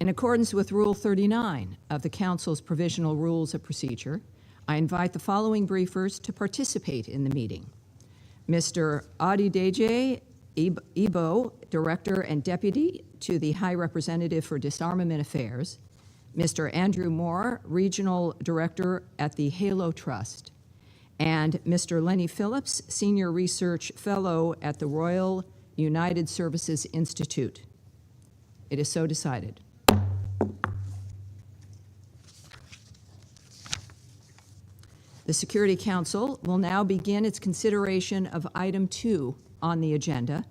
In accordance with Rule 39 of the Council's Provisional Rules of Procedure, I invite the following briefers to participate in the meeting. Mr. Adedeji Ibo, Director and Deputy to the High Representative for Disarmament Affairs, Mr. Andrew Moore, Regional Director at the Halo Trust, and Mr. Lenny Phillips, Senior Research Fellow at the Royal United Services Institute. It is so decided. The Security Council will now begin its consideration of item 2 on the agenda.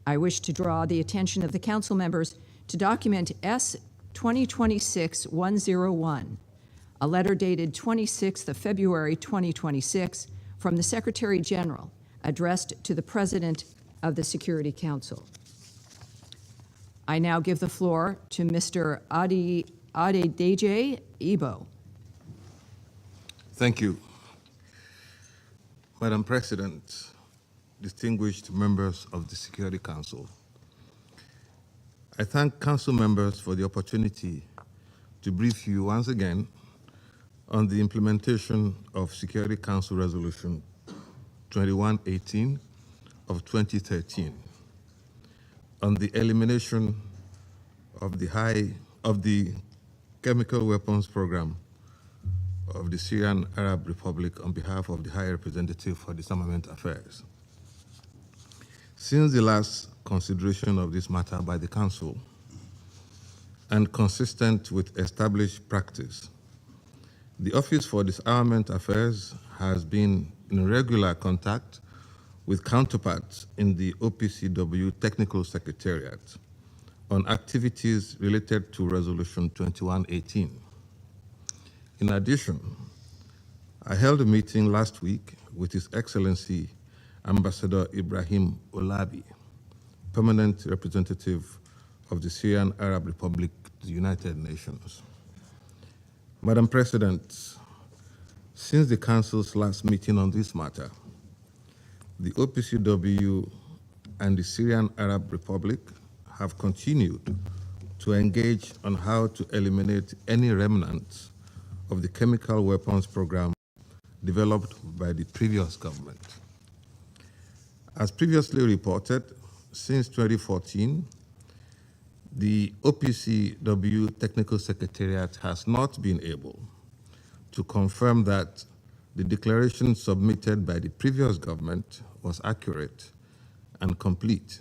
I wish to draw the attention of the council members to document S 2026-101, a letter dated 26th of February 2026 from the Secretary General addressed to the President of the Security Council. I now give the floor to Mr. Adedeji Ibo. Thank you. Madam President, distinguished members of the Security Council, I thank Council members for the opportunity to brief you once again on the implementation of Security Council Resolution 2118 of 2013 on the elimination of the chemical weapons program of the Syrian Arab Republic on behalf of the High Representative for Disarmament Affairs. Since the last consideration of this matter by the Council, and consistent with established practice, the Office for Disarmament Affairs has been in regular contact with counterparts in the OPCW Technical Secretariat on activities related to Resolution 2118. In addition, I held a meeting last week with His Excellency Ambassador Ibrahim Olabi, Permanent Representative of the Syrian Arab Republic to the United Nations. Madam President, since the Council's last meeting on this matter, the OPCW and the Syrian Arab Republic have continued to engage on how to eliminate any remnants of the chemical weapons program developed by the previous government. As previously reported, since 2014, the OPCW Technical Secretariat has not been able to confirm that the declaration submitted by the previous government was accurate and complete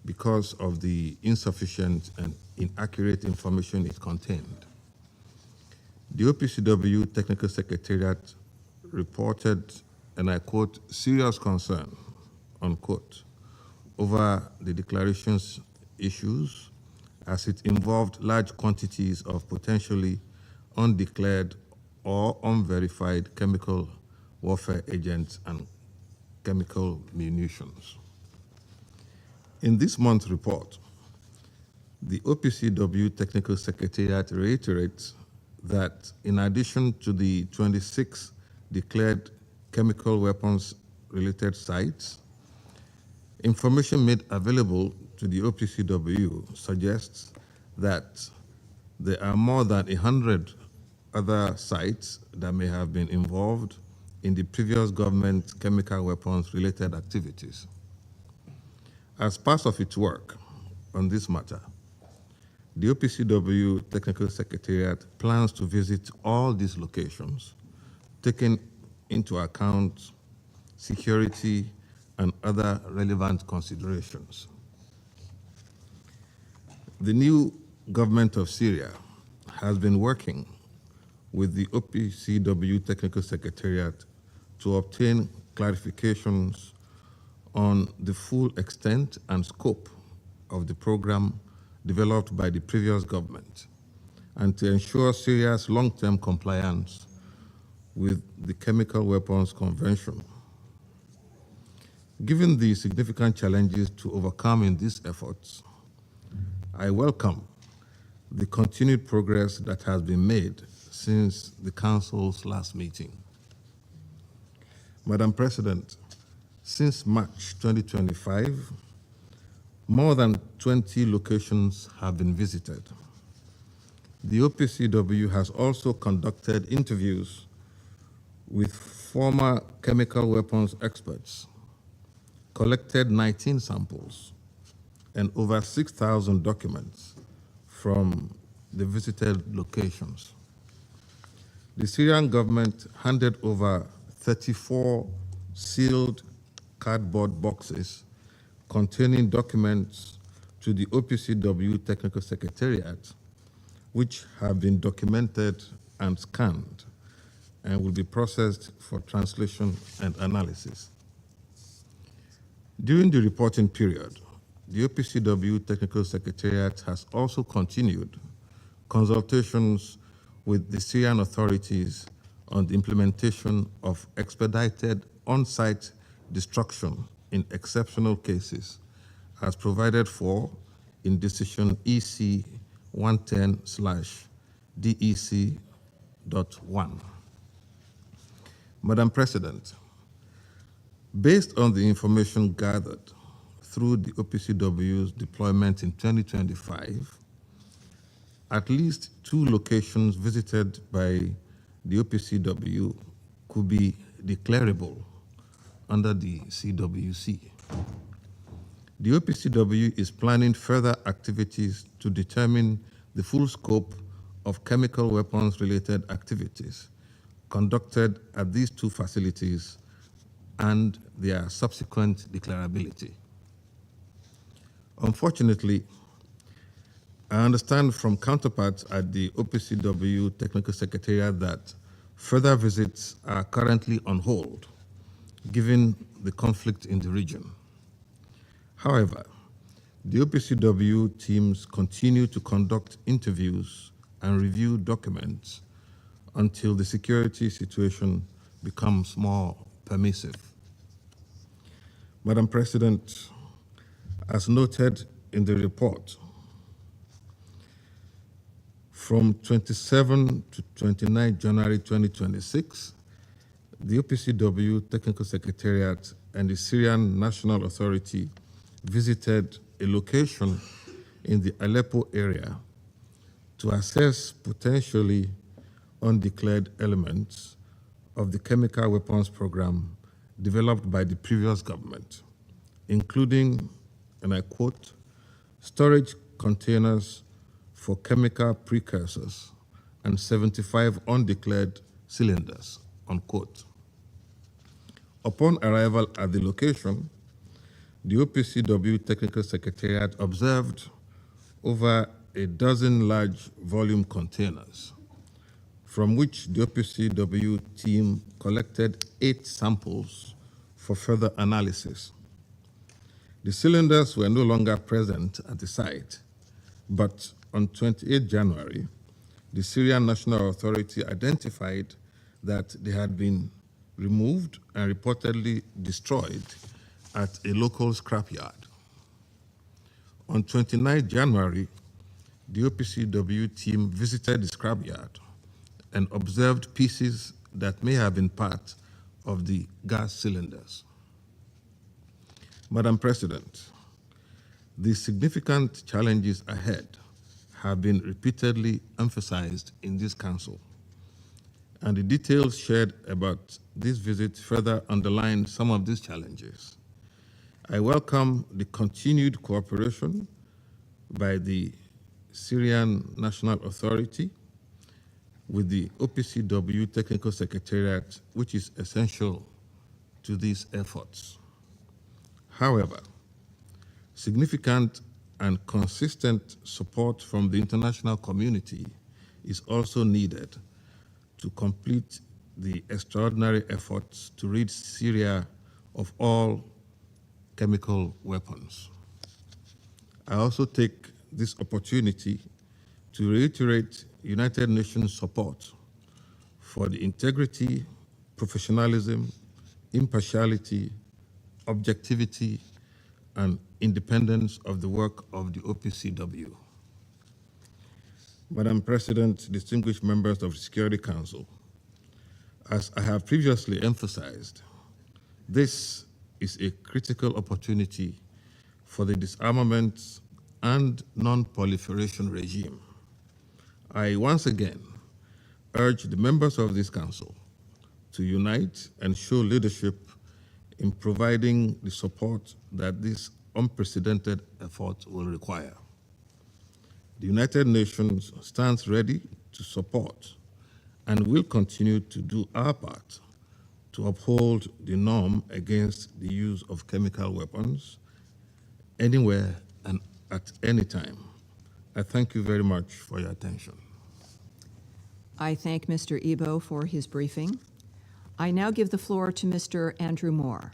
because of the insufficient and inaccurate information it contained. The OPCW Technical Secretariat reported, and I quote, serious concern, unquote, over the declaration's issues as it involved large quantities of potentially undeclared or unverified chemical warfare agents and chemical munitions. In this month's report, the OPCW Technical Secretariat reiterates that in addition to the 26 declared chemical weapons-related sites, information made available to the OPCW suggests that there are more than 100 other sites that may have been involved in the previous government's chemical weapons-related activities. As part of its work on this matter, the OPCW Technical Secretariat plans to visit all these locations, taking into account security and other relevant considerations. The new government of Syria has been working with the OPCW Technical Secretariat to obtain clarifications on the full extent and scope of the program developed by the previous government and to ensure Syria's long-term compliance with the Chemical Weapons Convention. Given the significant challenges to overcome in these efforts, I welcome the continued progress that has been made since the Council's last meeting. Madam President, since March 2025, More than 20 locations have been visited. The OPCW has also conducted interviews with former chemical weapons experts, collected 19 samples, and over 6,000 documents from the visited locations. The Syrian government handed over 34 sealed cardboard boxes containing documents to the OPCW Technical Secretariat, which have been documented and scanned and will be processed for translation and analysis. During the reporting period, the OPCW Technical Secretariat has also continued consultations with the Syrian authorities on the implementation of expedited on-site destruction in exceptional cases, as provided for in Decision EC 110/DEC.1. Madam President, based on the information gathered through the OPCW's deployment in 2025, at least 2 locations visited by the OPCW could be declarable under the CWC. The OPCW is planning further activities to determine the full scope of chemical weapons-related activities conducted at these 2 facilities and their subsequent declarability. Unfortunately, I understand from counterparts at the OPCW Technical Secretariat that further visits are currently on hold, given the conflict in the region. However, the OPCW teams continue to conduct interviews and review documents until the security situation becomes more permissive. Madam President, as noted in the report, from 27 to 29 January 2026, the OPCW Technical Secretariat and the Syrian National Authority visited a location in the Aleppo area to assess potentially undeclared elements of the chemical weapons program developed by the previous government, including, and I quote, storage containers for chemical precursors and 75 undeclared cylinders, unquote. Upon arrival at the location, the OPCW Technical Secretariat observed over a dozen large volume containers, from which the OPCW team collected 8 samples for further analysis. The cylinders were no longer present at the site, but on 28 January, the Syrian National Authority identified that they had been removed and reportedly destroyed at a local scrapyard. On 29 January, the OPCW team visited the scrapyard and observed pieces that may have been part of the gas cylinders. Madam President, the significant challenges ahead have been repeatedly emphasized in this Council, and the details shared about this visit further underline some of these challenges. I welcome the continued cooperation by the Syrian National Authority with the OPCW Technical Secretariat, which is essential to these efforts. However, significant and consistent support from the international community is also needed to complete the extraordinary efforts to rid Syria of all chemical weapons. I also take this opportunity to reiterate United Nations support for the integrity, professionalism, impartiality, objectivity, and independence of the work of the OPCW. Madam President, distinguished members of the Security Council, as I have previously emphasized, this is a critical opportunity for the disarmament and non-proliferation regime. I once again urge the members of this council to unite and show leadership in providing the support that this unprecedented effort will require. The United Nations stands ready to support and will continue to do our part to uphold the norm against the use of chemical weapons anywhere and at any time. I thank you very much for your attention. I thank Mr. Ebo for his briefing. I now give the floor to Mr. Andrew Moore.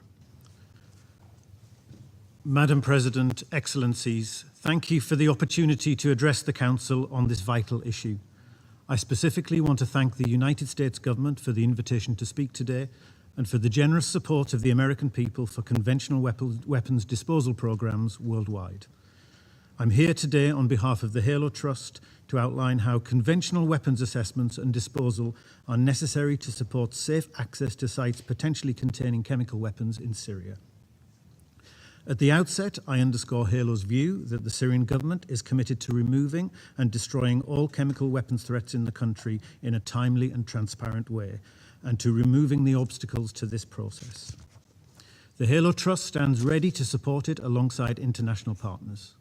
Madam President, Excellencies, thank you for the opportunity to address the Council on this vital issue. I specifically want to thank the United States government for the invitation to speak today and for the generous support of the American people for conventional weapons disposal programs worldwide. I'm here today on behalf of the HALO Trust to outline how conventional weapons assessments and disposal are necessary to support safe access to sites potentially containing chemical weapons in Syria. At the outset, I underscore HALO's view that the Syrian government is committed to removing and destroying all chemical weapons threats in the country in a timely and transparent way, and to removing the obstacles to this process. The HALO Trust stands ready to support it alongside international partners.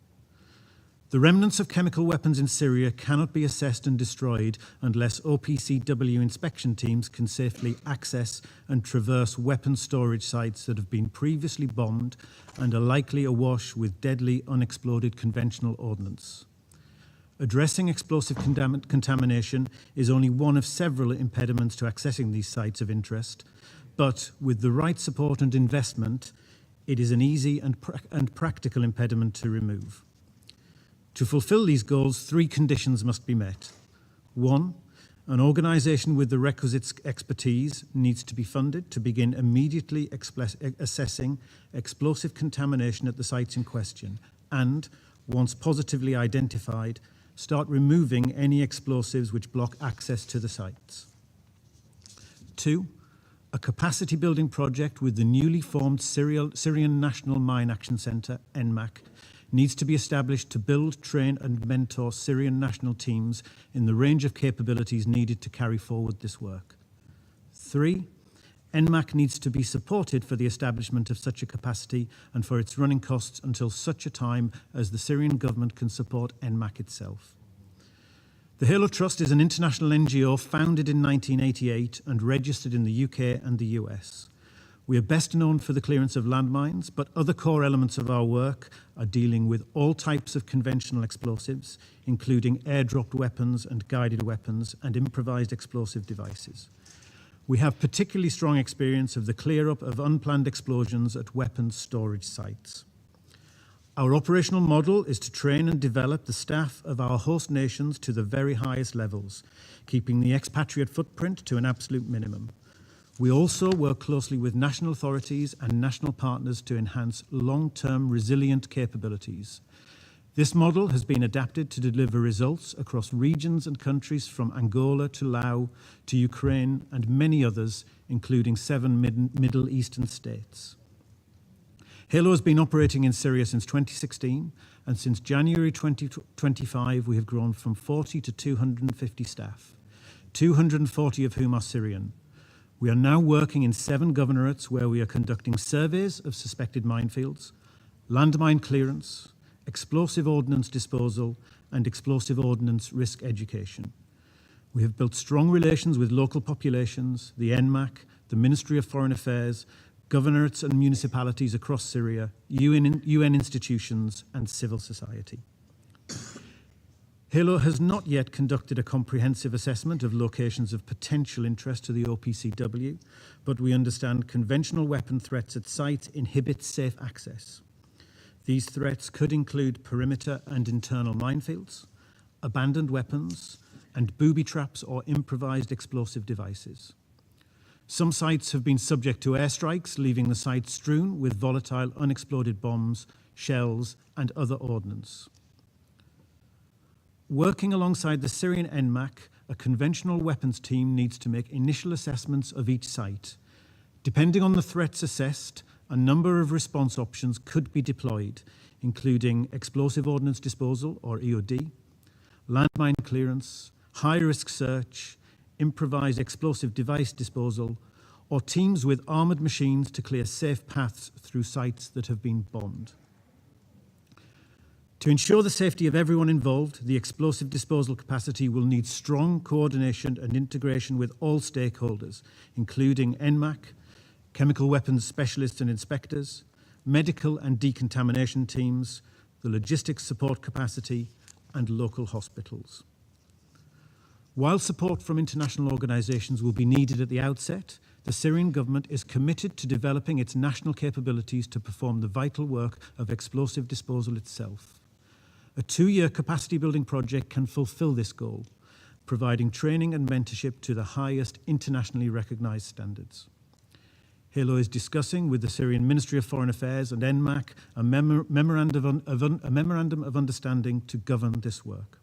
The remnants of chemical weapons in Syria cannot be assessed and destroyed unless OPCW inspection teams can safely access and traverse weapon storage sites that have been previously bombed and are likely awash with deadly unexploded conventional ordnance. Addressing explosive contamination is only one of several impediments to accessing these sites of interest, but with the right support and investment, it is an easy and practical impediment to remove. To fulfill these goals, 3 conditions must be met. 1, an organisation with the requisite expertise needs to be funded to begin immediately assessing explosive contamination at the sites in question and, once positively identified, start removing any explosives which block access to the sites. 2, a capacity building project with the newly formed Syrian National Mine Action Centre, NMAC, needs to be established to build, train and mentor Syrian national teams in the range of capabilities needed to carry forward this work. 3, NMAC needs to be supported for the establishment of such a capacity and for its running costs until such a time as the Syrian government can support NMAC itself. The HALO Trust is an international NGO founded in 1988 and registered in the UK and the US. We are best known for the clearance of landmines, but other core elements of our work are dealing with all types of conventional explosives, including airdropped weapons and guided weapons and improvised explosive devices. We have particularly strong experience of the clear-up of unplanned explosions at weapons storage sites. Our operational model is to train and develop the staff of our host nations to the very highest levels, keeping the expatriate footprint to an absolute minimum. We also work closely with national authorities and national partners to enhance long-term resilient capabilities. This model has been adapted to deliver results across regions and countries from Angola to Laos to Ukraine and many others, including 7 Middle Eastern states. HALO has been operating in Syria since 2016, and since January 2025 we have grown from 40 to 250 staff, 240 of whom are Syrian. We are now working in 7 governorates where we are conducting surveys of suspected minefields, landmine clearance, explosive ordnance disposal, and explosive ordnance risk education. We have built strong relations with local populations, the NMAC, the Ministry of Foreign Affairs, governorates and municipalities across Syria, UN institutions, and civil society. HALO has not yet conducted a comprehensive assessment of locations of potential interest to the OPCW, but we understand conventional weapon threats at sites inhibit safe access. These threats could include perimeter and internal minefields, abandoned weapons, and booby traps or improvised explosive devices. Some sites have been subject to airstrikes, leaving the site strewn with volatile unexploded bombs, shells, and other ordnance. Working alongside the Syrian NMAC, a conventional weapons team needs to make initial assessments of each site. Depending on the threats assessed, a number of response options could be deployed, including explosive ordnance disposal, or EOD, landmine clearance, high-risk search, improvised explosive device disposal, or teams with armoured machines to clear safe paths through sites that have been bombed. To ensure the safety of everyone involved, the explosive disposal capacity will need strong coordination and integration with all stakeholders, including NMAC, chemical weapons specialists and inspectors, medical and decontamination teams, the logistics support capacity, and local hospitals. While support from international organisations will be needed at the outset, the Syrian government is committed to developing its national capabilities to perform the vital work of explosive disposal itself. A 2-year capacity building project can fulfil this goal, providing training and mentorship to the highest internationally recognised standards. HALO is discussing with the Syrian Ministry of Foreign Affairs and NMAC a memorandum of understanding to govern this work.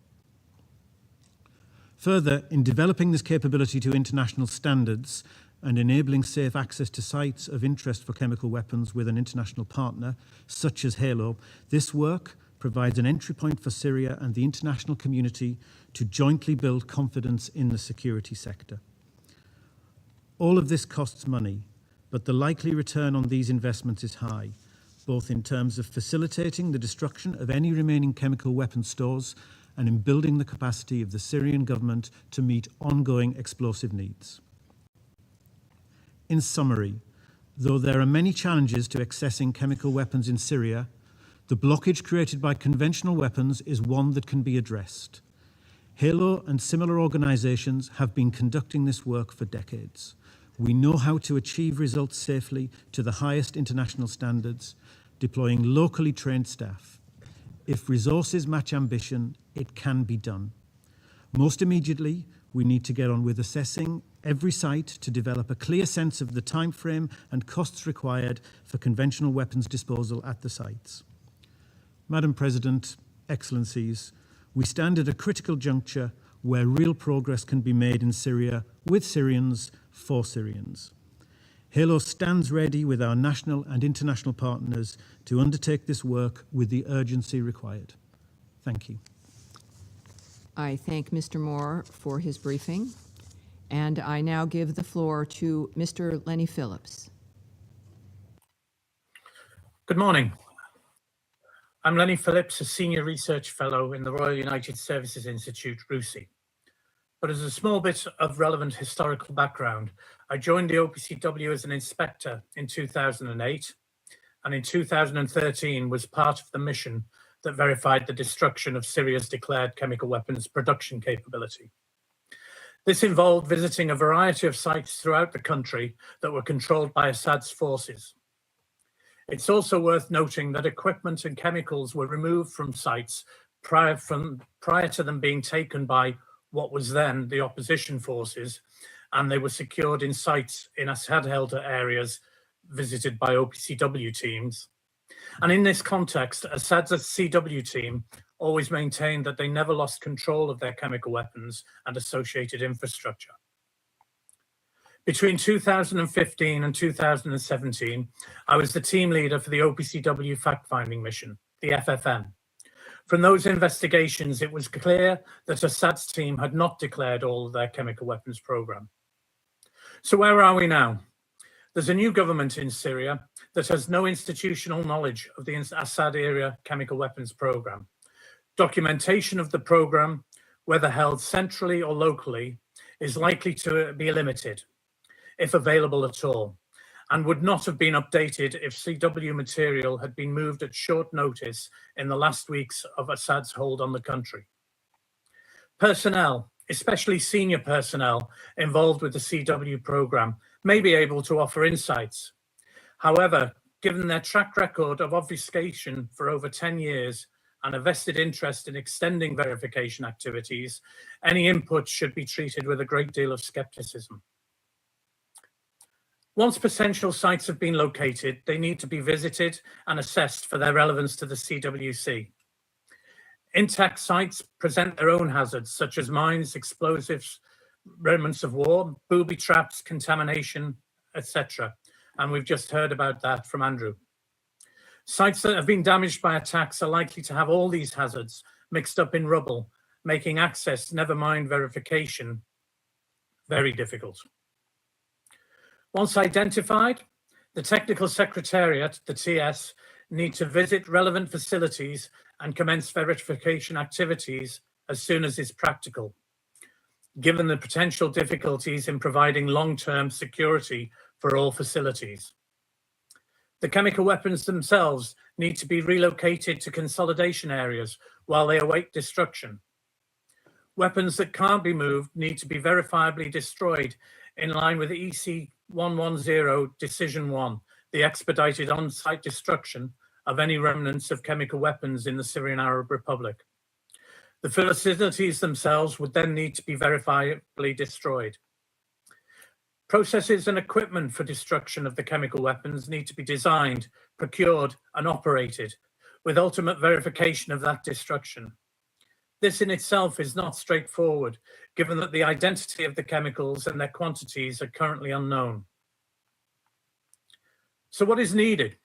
Further, in developing this capability to international standards and enabling safe access to sites of interest for chemical weapons with an international partner, such as HALO, this work provides an entry point for Syria and the international community to jointly build confidence in the security sector. All of this costs money, but the likely return on these investments is high, both in terms of facilitating the destruction of any remaining chemical weapon stores and in building the capacity of the Syrian government to meet ongoing explosive needs. In summary, though there are many challenges to accessing chemical weapons in Syria, the blockage created by conventional weapons is one that can be addressed. HALO and similar organisations have been conducting this work for decades. We know how to achieve results safely to the highest international standards, deploying locally trained staff. If resources match ambition, it can be done. Most immediately, we need to get on with assessing every site to develop a clear sense of the time frame and costs required for conventional weapons disposal at the sites. Madam President, Excellencies, we stand at a critical juncture where real progress can be made in Syria with Syrians for Syrians. HALO stands ready with our national and international partners to undertake this work with the urgency required. Thank you. I thank Mr. Moore for his briefing, and I now give the floor to Mr. Lenny Phillips. Good morning. I'm Lenny Phillips, a Senior Research Fellow in the Royal United Services Institute, RUSI. But as a small bit of relevant historical background, I joined the OPCW as an inspector in 2008, and in 2013 was part of the mission that verified the destruction of Syria's declared chemical weapons production capability. This involved visiting a variety of sites throughout the country that were controlled by Assad's forces. It's also worth noting that equipment and chemicals were removed from sites prior to them being taken by what was then the opposition forces, and they were secured in sites in Assad-held areas visited by OPCW teams. And in this context, Assad's CW team always maintained that they never lost control of their chemical weapons and associated infrastructure. Between 2015 and 2017, I was the team leader for the OPCW fact-finding mission, the FFM. From those investigations, it was clear that Assad's team had not declared all of their chemical weapons program. So where are we now? There's a new government in Syria that has no institutional knowledge of the Assad-era chemical weapons program. Documentation of the program, whether held centrally or locally, is likely to be limited, if available at all, and would not have been updated if CW material had been moved at short notice in the last weeks of Assad's hold on the country. Personnel, especially senior personnel involved with the CW program, may be able to offer insights. However, given their track record of obfuscation for over 10 years and a vested interest in extending verification activities, any input should be treated with a great deal of skepticism. Once potential sites have been located, they need to be visited and assessed for their relevance to the CWC. Intact sites present their own hazards, such as mines, explosives, remnants of war, booby traps, contamination, etc. And we've just heard about that from Andrew. Sites that have been damaged by attacks are likely to have all these hazards mixed up in rubble, making access, never mind verification, very difficult. Once identified, the Technical Secretariat, the TS, need to visit relevant facilities and commence verification activities as soon as is practical, given the potential difficulties in providing long-term security for all facilities. The chemical weapons themselves need to be relocated to consolidation areas while they await destruction. Weapons that can't be moved need to be verifiably destroyed in line with EC 110 Decision 1, the expedited on-site destruction of any remnants of chemical weapons in the Syrian Arab Republic. The facilities themselves would then need to be verifiably destroyed. Processes and equipment for destruction of the chemical weapons need to be designed, procured, and operated, with ultimate verification of that destruction. This in itself is not straightforward, given that the identity of the chemicals and their quantities are currently unknown. So what is needed?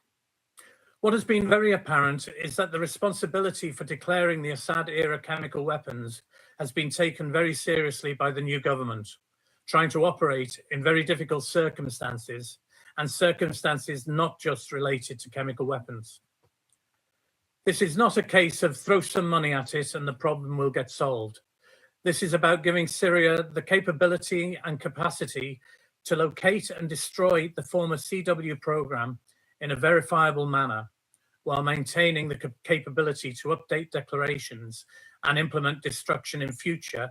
What has been very apparent is that the responsibility for declaring the Assad-era chemical weapons has been taken very seriously by the new government, trying to operate in very difficult circumstances, and circumstances not just related to chemical weapons. This is not a case of throw some money at it and the problem will get solved. This is about giving Syria the capability and capacity to locate and destroy the former CW program in a verifiable manner, while maintaining the capability to update declarations and implement destruction in future,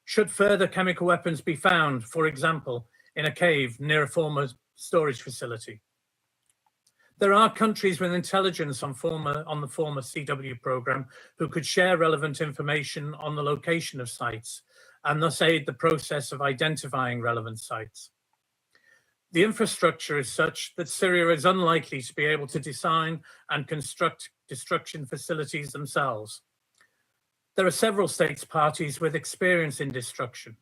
should further chemical weapons be found, for example, in a cave near a former storage facility. There are countries with intelligence on the former CW program who could share relevant information on the location of sites and thus aid the process of identifying relevant sites. The infrastructure is such that Syria is unlikely to be able to design and construct destruction facilities themselves. There are several states parties with experience in destruction,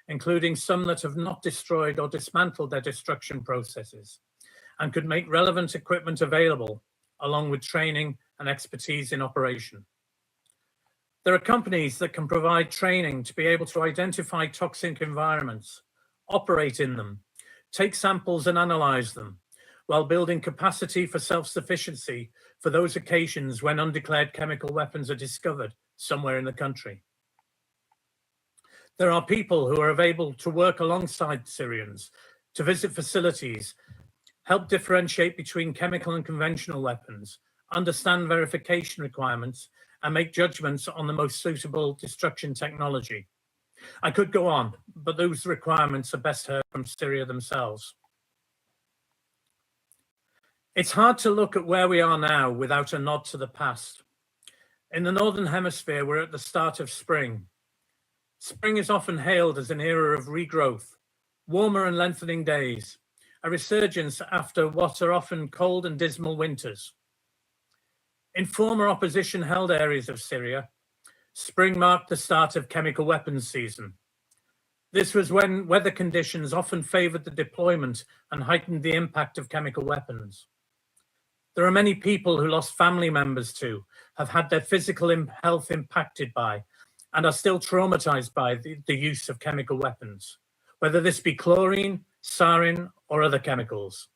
including some that have not destroyed or dismantled their destruction processes, and could make relevant equipment available, along with training and expertise in operation. There are companies that can provide training to be able to identify toxic environments, operate in them, take samples and analyze them, while building capacity for self-sufficiency for those occasions when undeclared chemical weapons are discovered somewhere in the country. There are people who are able to work alongside Syrians, to visit facilities, help differentiate between chemical and conventional weapons, understand verification requirements, and make judgments on the most suitable destruction technology. I could go on, but those requirements are best heard from Syria themselves. It's hard to look at where we are now without a nod to the past. In the Northern Hemisphere, we're at the start of spring. Spring is often hailed as an era of regrowth, warmer and lengthening days, a resurgence after what are often cold and dismal winters. In former opposition-held areas of Syria, spring marked the start of chemical weapons season. This was when weather conditions often favored the deployment and heightened the impact of chemical weapons. There are many people who lost family members to, have had their physical health impacted by, and are still traumatized by the use of chemical weapons, whether this be chlorine, sarin, or other chemicals.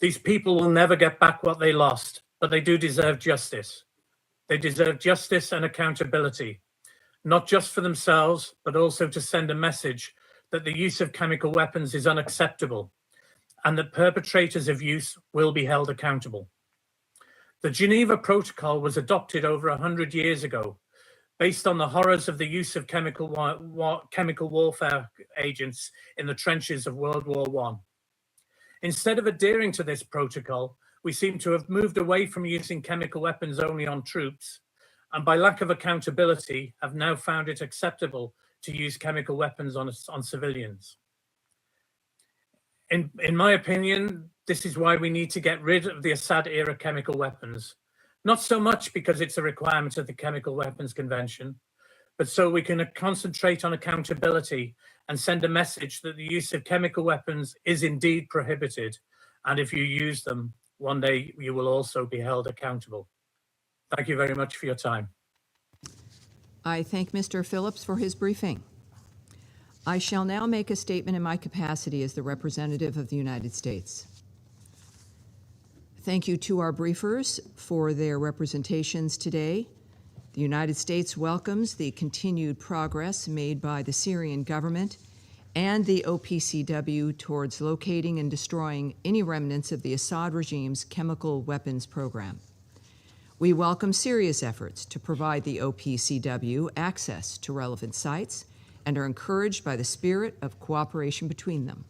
These people will never get back what they lost, but they do deserve justice. They deserve justice and accountability, not just for themselves, but also to send a message that the use of chemical weapons is unacceptable and that perpetrators of use will be held accountable. The Geneva Protocol was adopted over 100 years ago, based on the horrors of the use of chemical warfare agents in the trenches of World War I. Instead of adhering to this protocol, we seem to have moved away from using chemical weapons only on troops, and by lack of accountability, have now found it acceptable to use chemical weapons on civilians. In my opinion, this is why we need to get rid of the Assad-era chemical weapons, not so much because it's a requirement of the Chemical Weapons Convention, but so we can concentrate on accountability and send a message that the use of chemical weapons is indeed prohibited, and if you use them, one day you will also be held accountable. Thank you very much for your time. I thank Mr. Phillips for his briefing. I shall now make a statement in my capacity as the representative of the United States. Thank you to our briefers for their representations today. The United States welcomes the continued progress made by the Syrian government and the OPCW towards locating and destroying any remnants of the Assad regime's chemical weapons program. We welcome Syria's efforts to provide the OPCW access to relevant sites and are encouraged by the spirit of cooperation between them.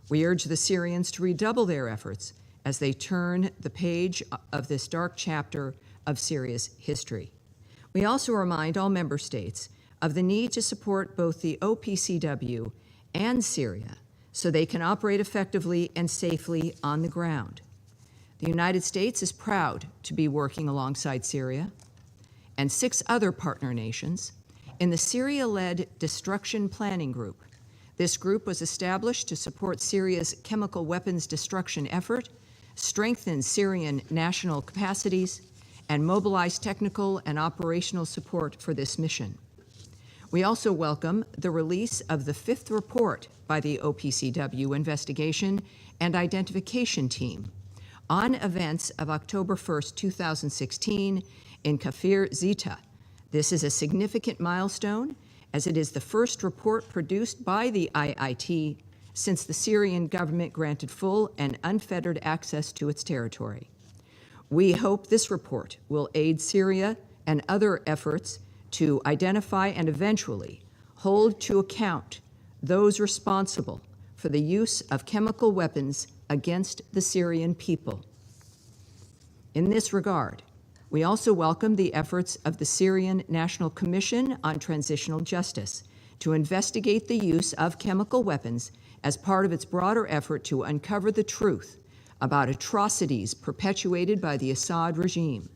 We urge the Syrians to redouble their efforts as they turn the page of this dark chapter of Syria's history. We also remind all member states of the need to support both the OPCW and Syria so they can operate effectively and safely on the ground. The United States is proud to be working alongside Syria and 6 other partner nations in the Syria-led Destruction Planning Group. This group was established to support Syria's chemical weapons destruction effort, strengthen Syrian national capacities, and mobilize technical and operational support for this mission. We also welcome the release of the 5th report by the OPCW Investigation and Identification Team on events of October 1st, 2016 in Kafir Zita. This is a significant milestone as it is the first report produced by the IIT since the Syrian government granted full and unfettered access to its territory. We hope this report will aid Syria and other efforts to identify and eventually hold to account those responsible for the use of chemical weapons against the Syrian people. In this regard, we also welcome the efforts of the Syrian National Commission on Transitional Justice to investigate the use of chemical weapons as part of its broader effort to uncover the truth about atrocities perpetuated by the Assad regime.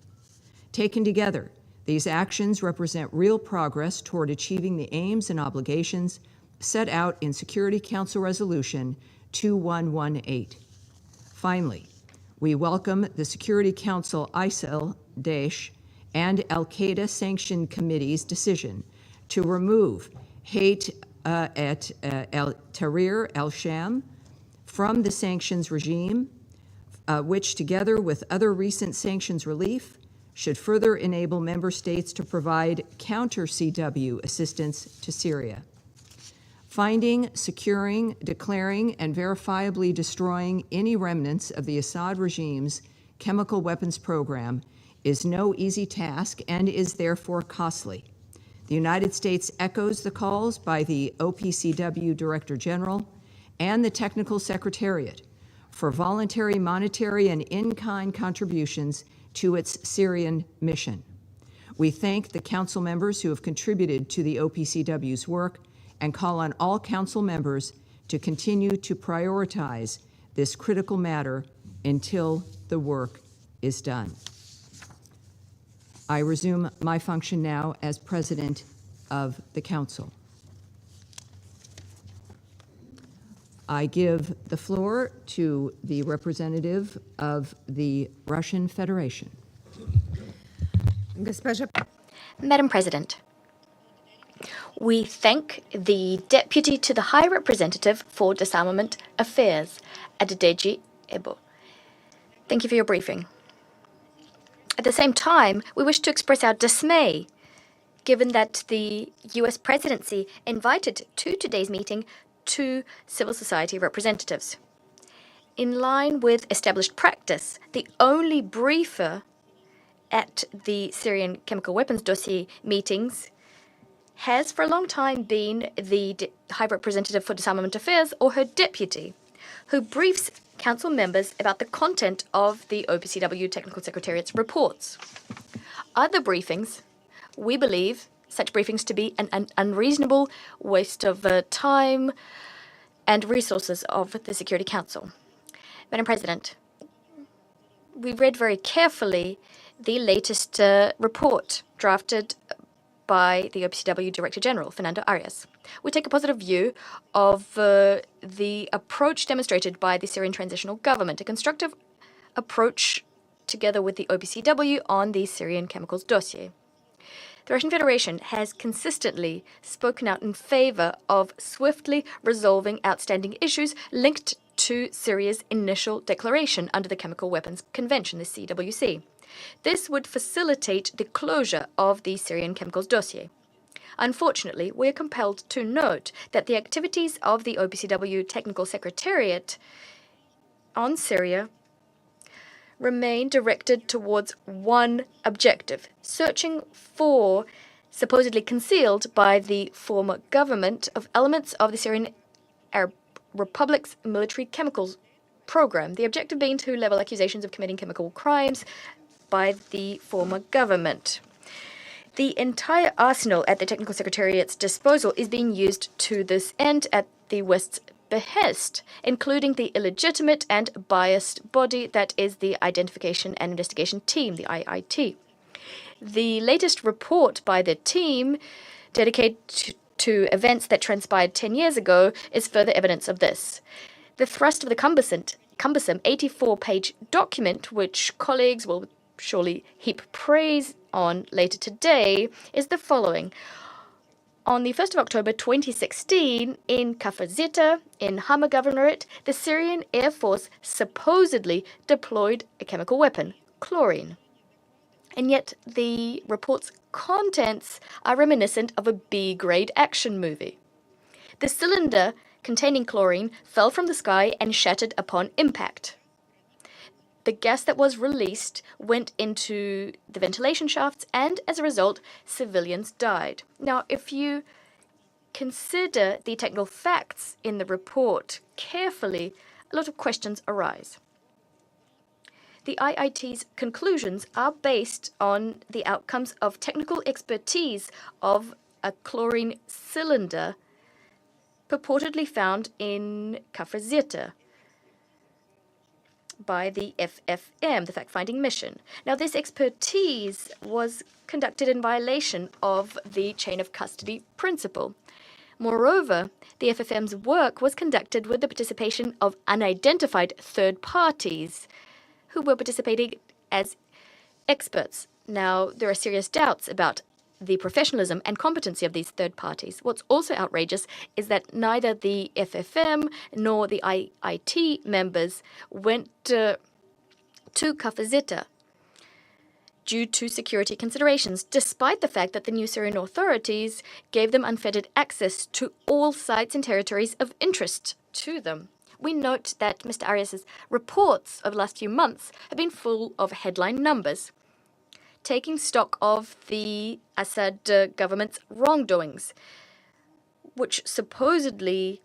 Taken together, these actions represent real progress toward achieving the aims and obligations set out in Security Council Resolution 2118. Finally, we welcome the Security Council ISIL, Daesh, and Al-Qaeda Sanctioned Committee's decision to remove Hayat al-Tahrir al-Sham from the sanctions regime, which, together with other recent sanctions relief, should further enable member states to provide counter-CW assistance to Syria. Finding, securing, declaring, and verifiably destroying any remnants of the Assad regime's chemical weapons program is no easy task and is therefore costly. The United States echoes the calls by the OPCW Director General and the Technical Secretariat for voluntary monetary and in-kind contributions to its Syrian mission. We thank the Council members who have contributed to the OPCW's work and call on all Council members to continue to prioritize this critical matter until the work is done. I resume my function now as President of the Council. I give the floor to the representative of the Russian Federation. Madam President, we thank the Deputy to the High Representative for Disarmament Affairs, Adedeji Ebo. Thank you for your briefing. At the same time, we wish to express our dismay given that the US presidency invited to today's meeting 2 civil society representatives. In line with established practice, the only briefer at the Syrian chemical weapons dossier meetings has for a long time been the High Representative for Disarmament Affairs or her deputy, who briefs Council members about the content of the OPCW Technical Secretariat's reports. Other briefings, we believe such briefings to be an unreasonable waste of time and resources of the Security Council. Madam President, we read very carefully the latest report drafted by the OPCW Director General, Fernando Arias. We take a positive view of the approach demonstrated by the Syrian Transitional Government, a constructive approach together with the OPCW on the Syrian chemicals dossier. The Russian Federation has consistently spoken out in favor of swiftly resolving outstanding issues linked to Syria's initial declaration under the Chemical Weapons Convention, the CWC. This would facilitate the closure of the Syrian chemicals dossier. Unfortunately, we are compelled to note that the activities of the OPCW Technical Secretariat on Syria remain directed towards one objective: searching for, supposedly concealed by the former government, of elements of the Syrian Arab Republic's military chemicals program, the objective being to level accusations of committing chemical crimes by the former government. The entire arsenal at the Technical Secretariat's disposal is being used to this end at the West's behest, including the illegitimate and biased body that is the Identification and Investigation Team, the IIT. The latest report by the team, dedicated to events that transpired 10 years ago, is further evidence of this. The thrust of the cumbersome 84-page document, which colleagues will surely heap praise on later today, is the following. On the 1st of October 2016, in Kafr Zita, in Hama Governorate, the Syrian Air Force supposedly deployed a chemical weapon, chlorine. And yet the report's contents are reminiscent of a B-grade action movie. The cylinder containing chlorine fell from the sky and shattered upon impact. The gas that was released went into the ventilation shafts, and as a result, civilians died. Now, if you consider the technical facts in the report carefully, a lot of questions arise. The IIT's conclusions are based on the outcomes of technical expertise of a chlorine cylinder purportedly found in Kafr Zita by the FFM, the fact-finding mission. Now, this expertise was conducted in violation of the chain of custody principle. Moreover, the FFM's work was conducted with the participation of unidentified third parties who were participating as experts. Now, there are serious doubts about the professionalism and competency of these third parties. What's also outrageous is that neither the FFM nor the IIT members went to Kafr Zita due to security considerations, despite the fact that the new Syrian authorities gave them unfettered access to all sites and territories of interest to them. We note that Mr. Arias's reports over the last few months have been full of headline numbers, taking stock of the Assad government's wrongdoings, which supposedly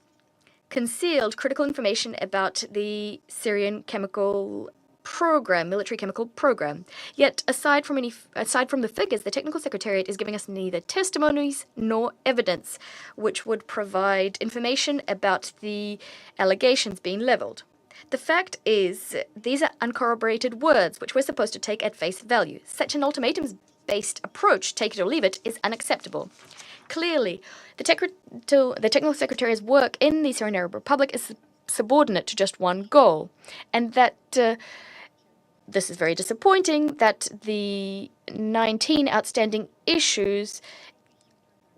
concealed critical information about the Syrian chemical program, military chemical program. Yet, aside from the figures, the Technical Secretariat is giving us neither testimonies nor evidence, which would provide information about the allegations being leveled. The fact is, these are uncorroborated words which we're supposed to take at face value. Such an ultimatums-based approach, take it or leave it, is unacceptable. Clearly, the Technical Secretariat's work in the Syrian Arab Republic is subordinate to just one goal, and that this is very disappointing that the 19 outstanding issues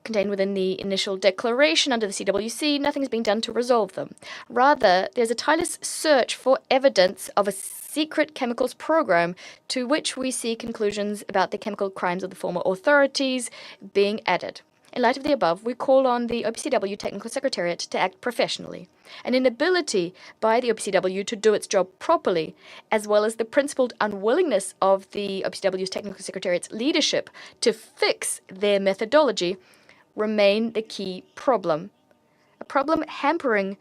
contained within the initial declaration under the CWC, nothing is being done to resolve them. Rather, there's a tireless search for evidence of a secret chemicals program to which we see conclusions about the chemical crimes of the former authorities being added. In light of the above, we call on the OPCW Technical Secretariat to act professionally. An inability by the OPCW to do its job properly, as well as the principled unwillingness of the OPCW's Technical Secretariat's leadership to fix their methodology, remain the key problem. A problem hampering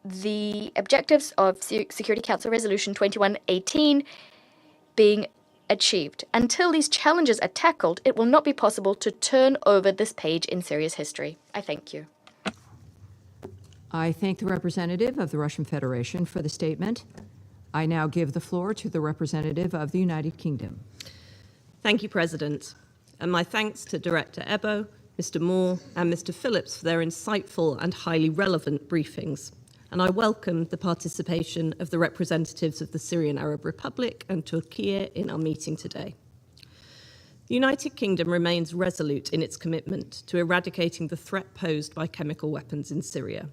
the objectives of Security Council Resolution 2118 being achieved. Until these challenges are tackled, it will not be possible to turn over this page in Syria's history. I thank you. I thank the representative of the Russian Federation for the statement. I now give the floor to the representative of the United Kingdom. Thank you, President. And my thanks to Director Ebo, Mr. Moore, and Mr. Phillips for their insightful and highly relevant briefings. and I welcome the participation of the representatives of the Syrian Arab Republic and Turkey in our meeting today. The United Kingdom remains resolute in its commitment to eradicating the threat posed by chemical weapons in Syria.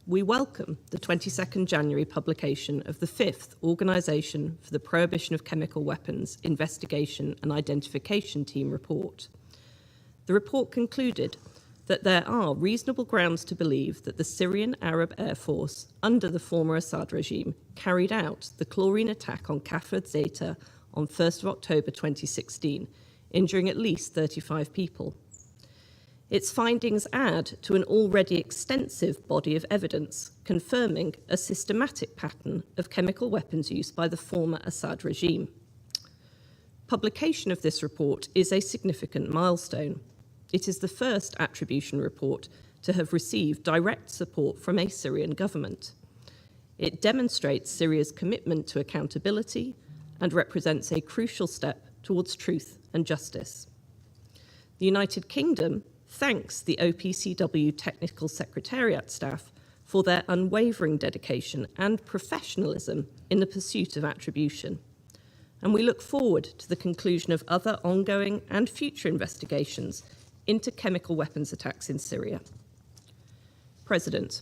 We welcome the 22nd January publication of the 5th Organisation for the Prohibition of Chemical Weapons Investigation and Identification Team report. The report concluded that there are reasonable grounds to believe that the Syrian Arab Air Force, under the former Assad regime, carried out the chlorine attack on Kafr Zeta on 1st of October 2016, injuring at least 35 people. Its findings add to an already extensive body of evidence confirming a systematic pattern of chemical weapons use by the former Assad regime. Publication of this report is a significant milestone. It is the first attribution report to have received direct support from a Syrian government. It demonstrates Syria's commitment to accountability and represents a crucial step towards truth and justice. The United Kingdom thanks the OPCW Technical Secretariat staff for their unwavering dedication and professionalism in the pursuit of attribution. And we look forward to the conclusion of other ongoing and future investigations into chemical weapons attacks in Syria. President,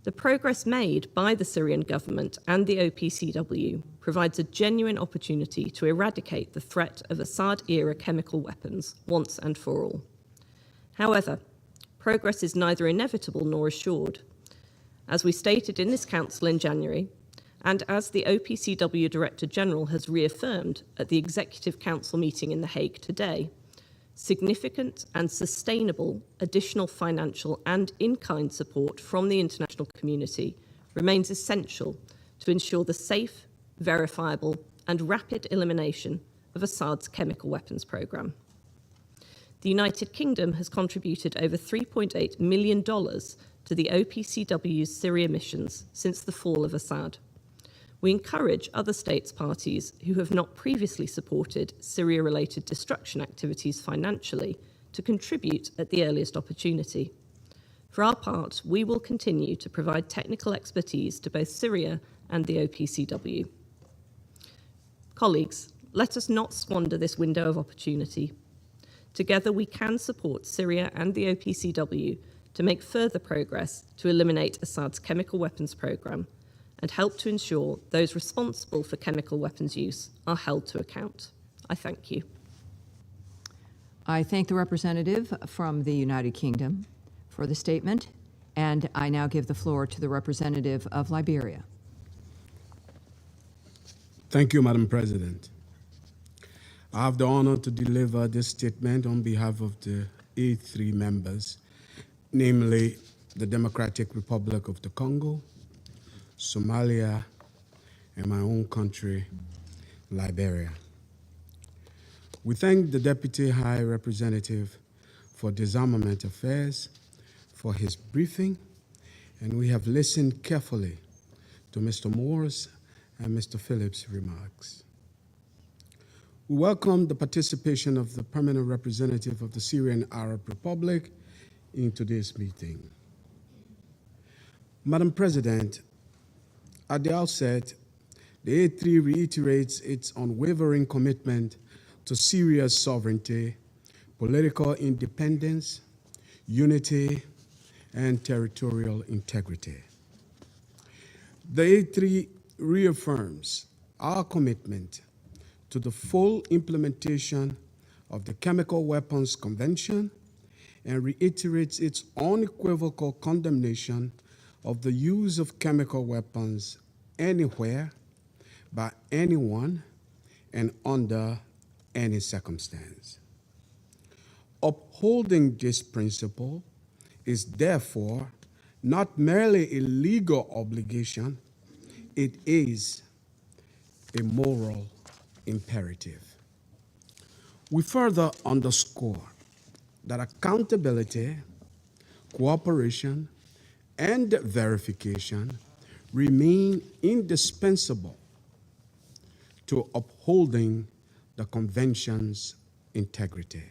the progress made by the Syrian government and the OPCW provides a genuine opportunity to eradicate the threat of Assad-era chemical weapons once and for all. However, progress is neither inevitable nor assured. As we stated in this Council in January, and as the OPCW Director General has reaffirmed at the Executive Council meeting in The Hague today, significant and sustainable additional financial and in-kind support from the international community remains essential to ensure the safe, verifiable, and rapid elimination of Assad's chemical weapons program. The United Kingdom has contributed over $3.8 million to the OPCW's Syria missions since the fall of Assad. We encourage other states parties who have not previously supported Syria-related destruction activities financially to contribute at the earliest opportunity. For our part, we will continue to provide technical expertise to both Syria and the OPCW. Colleagues, let us not squander this window of opportunity. Together, we can support Syria and the OPCW to make further progress to eliminate Assad's chemical weapons program and help to ensure those responsible for chemical weapons use are held to account. I thank you. I thank the representative from the United Kingdom for the statement, and I now give the floor to the representative of Liberia. Thank you, Madam President. I have the honor to deliver this statement on behalf of the A3 members, namely the Democratic Republic of the Congo, Somalia, and my own country, Liberia. We thank the Deputy High Representative for Disarmament Affairs for his briefing, and we have listened carefully to Mr. Moore's and Mr. Phillips' remarks. We welcome the participation of the permanent representative of the Syrian Arab Republic in today's meeting. Madam President, at the outset, the A3 reiterates its unwavering commitment to Syria's sovereignty, political independence, unity, and territorial integrity. The A3 reaffirms our commitment to the full implementation of the Chemical Weapons Convention and reiterates its unequivocal condemnation of the use of chemical weapons anywhere, by anyone, and under any circumstance. Upholding this principle is therefore not merely a legal obligation, it is a moral imperative. We further underscore that accountability, cooperation, and verification remain indispensable to upholding the Convention's integrity.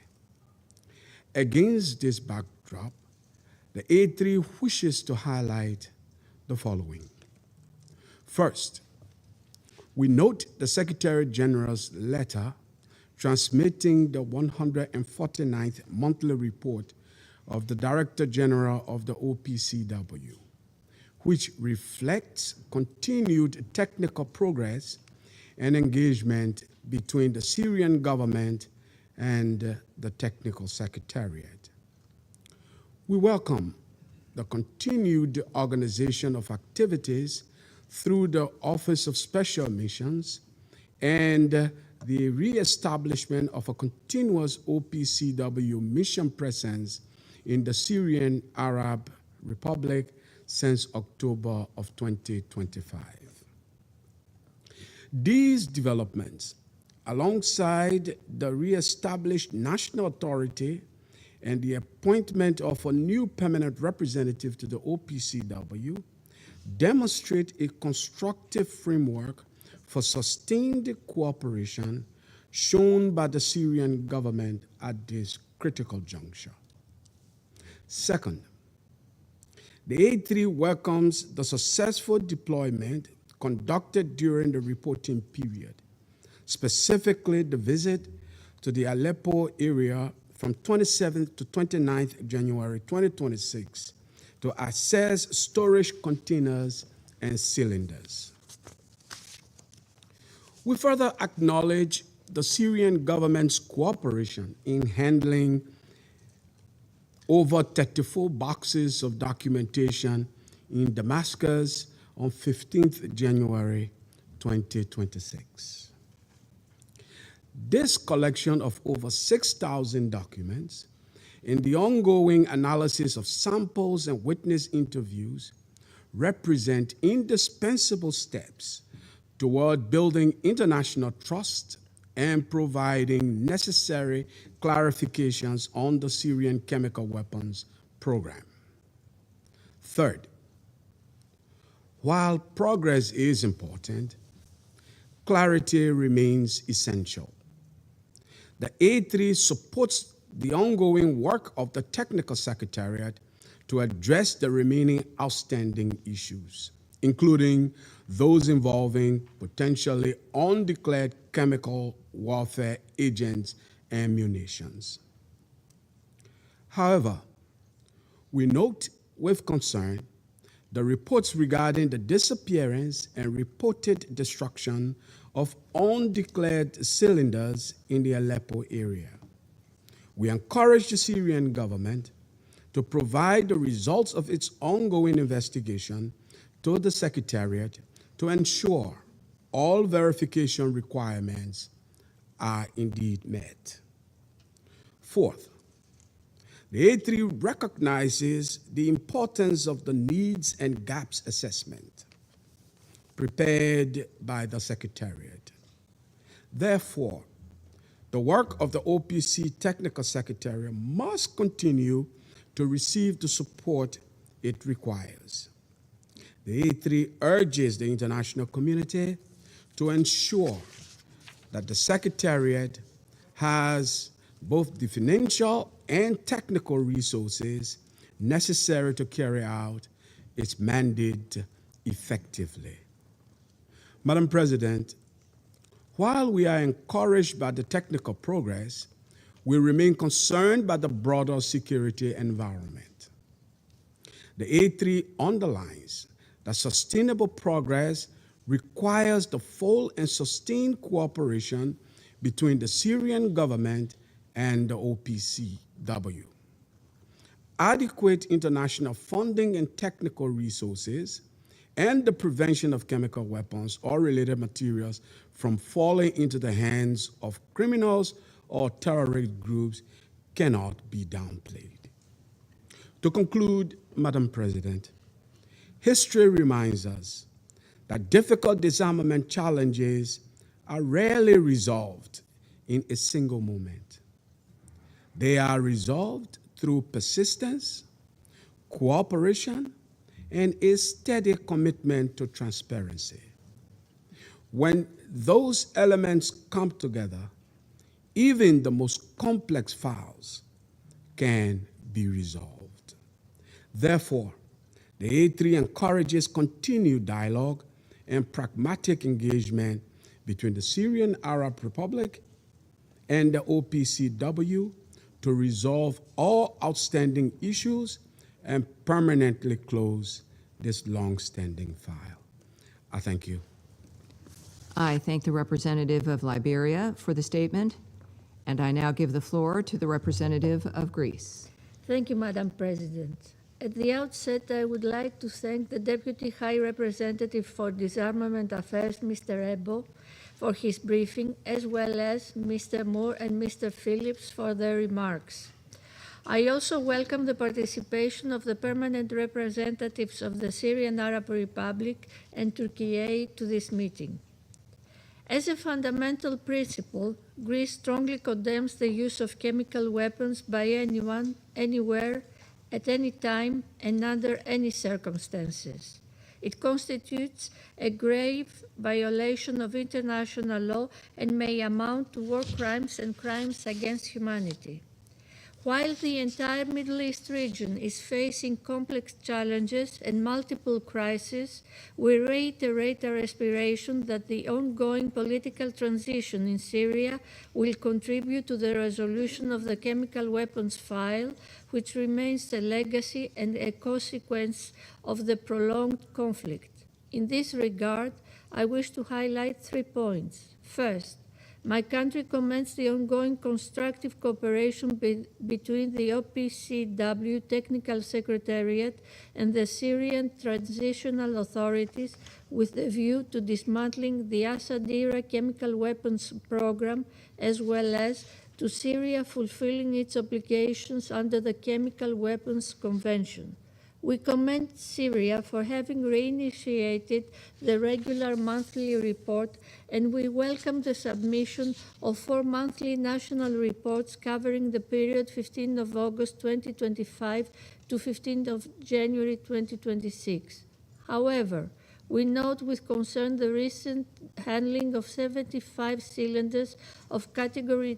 Against this backdrop, the A3 wishes to highlight the following. First, we note the Secretary General's letter transmitting the 149th monthly report of the Director General of the OPCW, which reflects continued technical progress and engagement between the Syrian government and the Technical Secretariat. We welcome the continued organization of activities through the Office of Special Missions and the reestablishment of a continuous OPCW mission presence in the Syrian Arab Republic since October of 2025. These developments, alongside the reestablished national authority and the appointment of a new permanent representative to the OPCW, demonstrate a constructive framework for sustained cooperation shown by the Syrian government at this critical juncture. Second, the A3 welcomes the successful deployment conducted during the reporting period, specifically the visit to the Aleppo area from 27th to 29th January 2026 to assess storage containers and cylinders. We further acknowledge the Syrian government's cooperation in handling over 34 boxes of documentation in Damascus on 15th January 2026. This collection of over 6,000 documents and the ongoing analysis of samples and witness interviews represent indispensable steps toward building international trust and providing necessary clarifications on the Syrian chemical weapons program. Third, while progress is important, clarity remains essential. The A3 supports the ongoing work of the Technical Secretariat to address the remaining outstanding issues, including those involving potentially undeclared chemical warfare agents and munitions. However, we note with concern the reports regarding the disappearance and reported destruction of undeclared cylinders in the Aleppo area. We encourage the Syrian government to provide the results of its ongoing investigation to the Secretariat to ensure all verification requirements are indeed met. Fourth, the A3 recognizes the importance of the needs and gaps assessment prepared by the Secretariat. Therefore, the work of the OPC Technical Secretariat must continue to receive the support it requires. The A3 urges the international community to ensure that the Secretariat has both the financial and technical resources necessary to carry out its mandate effectively. Madam President, while we are encouraged by the technical progress, we remain concerned by the broader security environment. The A3 underlines that sustainable progress requires the full and sustained cooperation between the Syrian government and the OPCW. Adequate international funding and technical resources and the prevention of chemical weapons or related materials from falling into the hands of criminals or terrorist groups cannot be downplayed. To conclude, Madam President, history reminds us that difficult disarmament challenges are rarely resolved in a single moment. They are resolved through persistence, cooperation, and a steady commitment to transparency. When those elements come together, even the most complex files can be resolved. Therefore, The A3 encourages continued dialogue and pragmatic engagement between the Syrian Arab Republic and the OPCW to resolve all outstanding issues and permanently close this long-standing file. I thank you. I thank the representative of Liberia for the statement, and I now give the floor to the representative of Greece. Thank you, Madam President. At the outset, I would like to thank the Deputy High Representative for Disarmament Affairs, Mr. Ebo, for his briefing, as well as Mr. Moore and Mr. Phillips for their remarks. I also welcome the participation of the permanent representatives of the Syrian Arab Republic and Turkey to this meeting. As a fundamental principle, Greece strongly condemns the use of chemical weapons by anyone, anywhere, at any time, and under any circumstances. It constitutes a grave violation of international law and may amount to war crimes and crimes against humanity. While the entire Middle East region is facing complex challenges and multiple crises, we reiterate our aspiration that the ongoing political transition in Syria will contribute to the resolution of the chemical weapons file, which remains a legacy and a consequence of the prolonged conflict. In this regard, I wish to highlight 3 points. First, my country commends the ongoing constructive cooperation between the OPCW Technical Secretariat and the Syrian Transitional Authorities with a view to dismantling the Assad-era chemical weapons program, as well as to Syria fulfilling its obligations under the Chemical Weapons Convention. We commend Syria for having reinitiated the regular monthly report, and we welcome the submission of 4 monthly national reports covering the period 15 of August 2025 to 15 of January 2026. However, we note with concern the recent handling of 75 cylinders of Category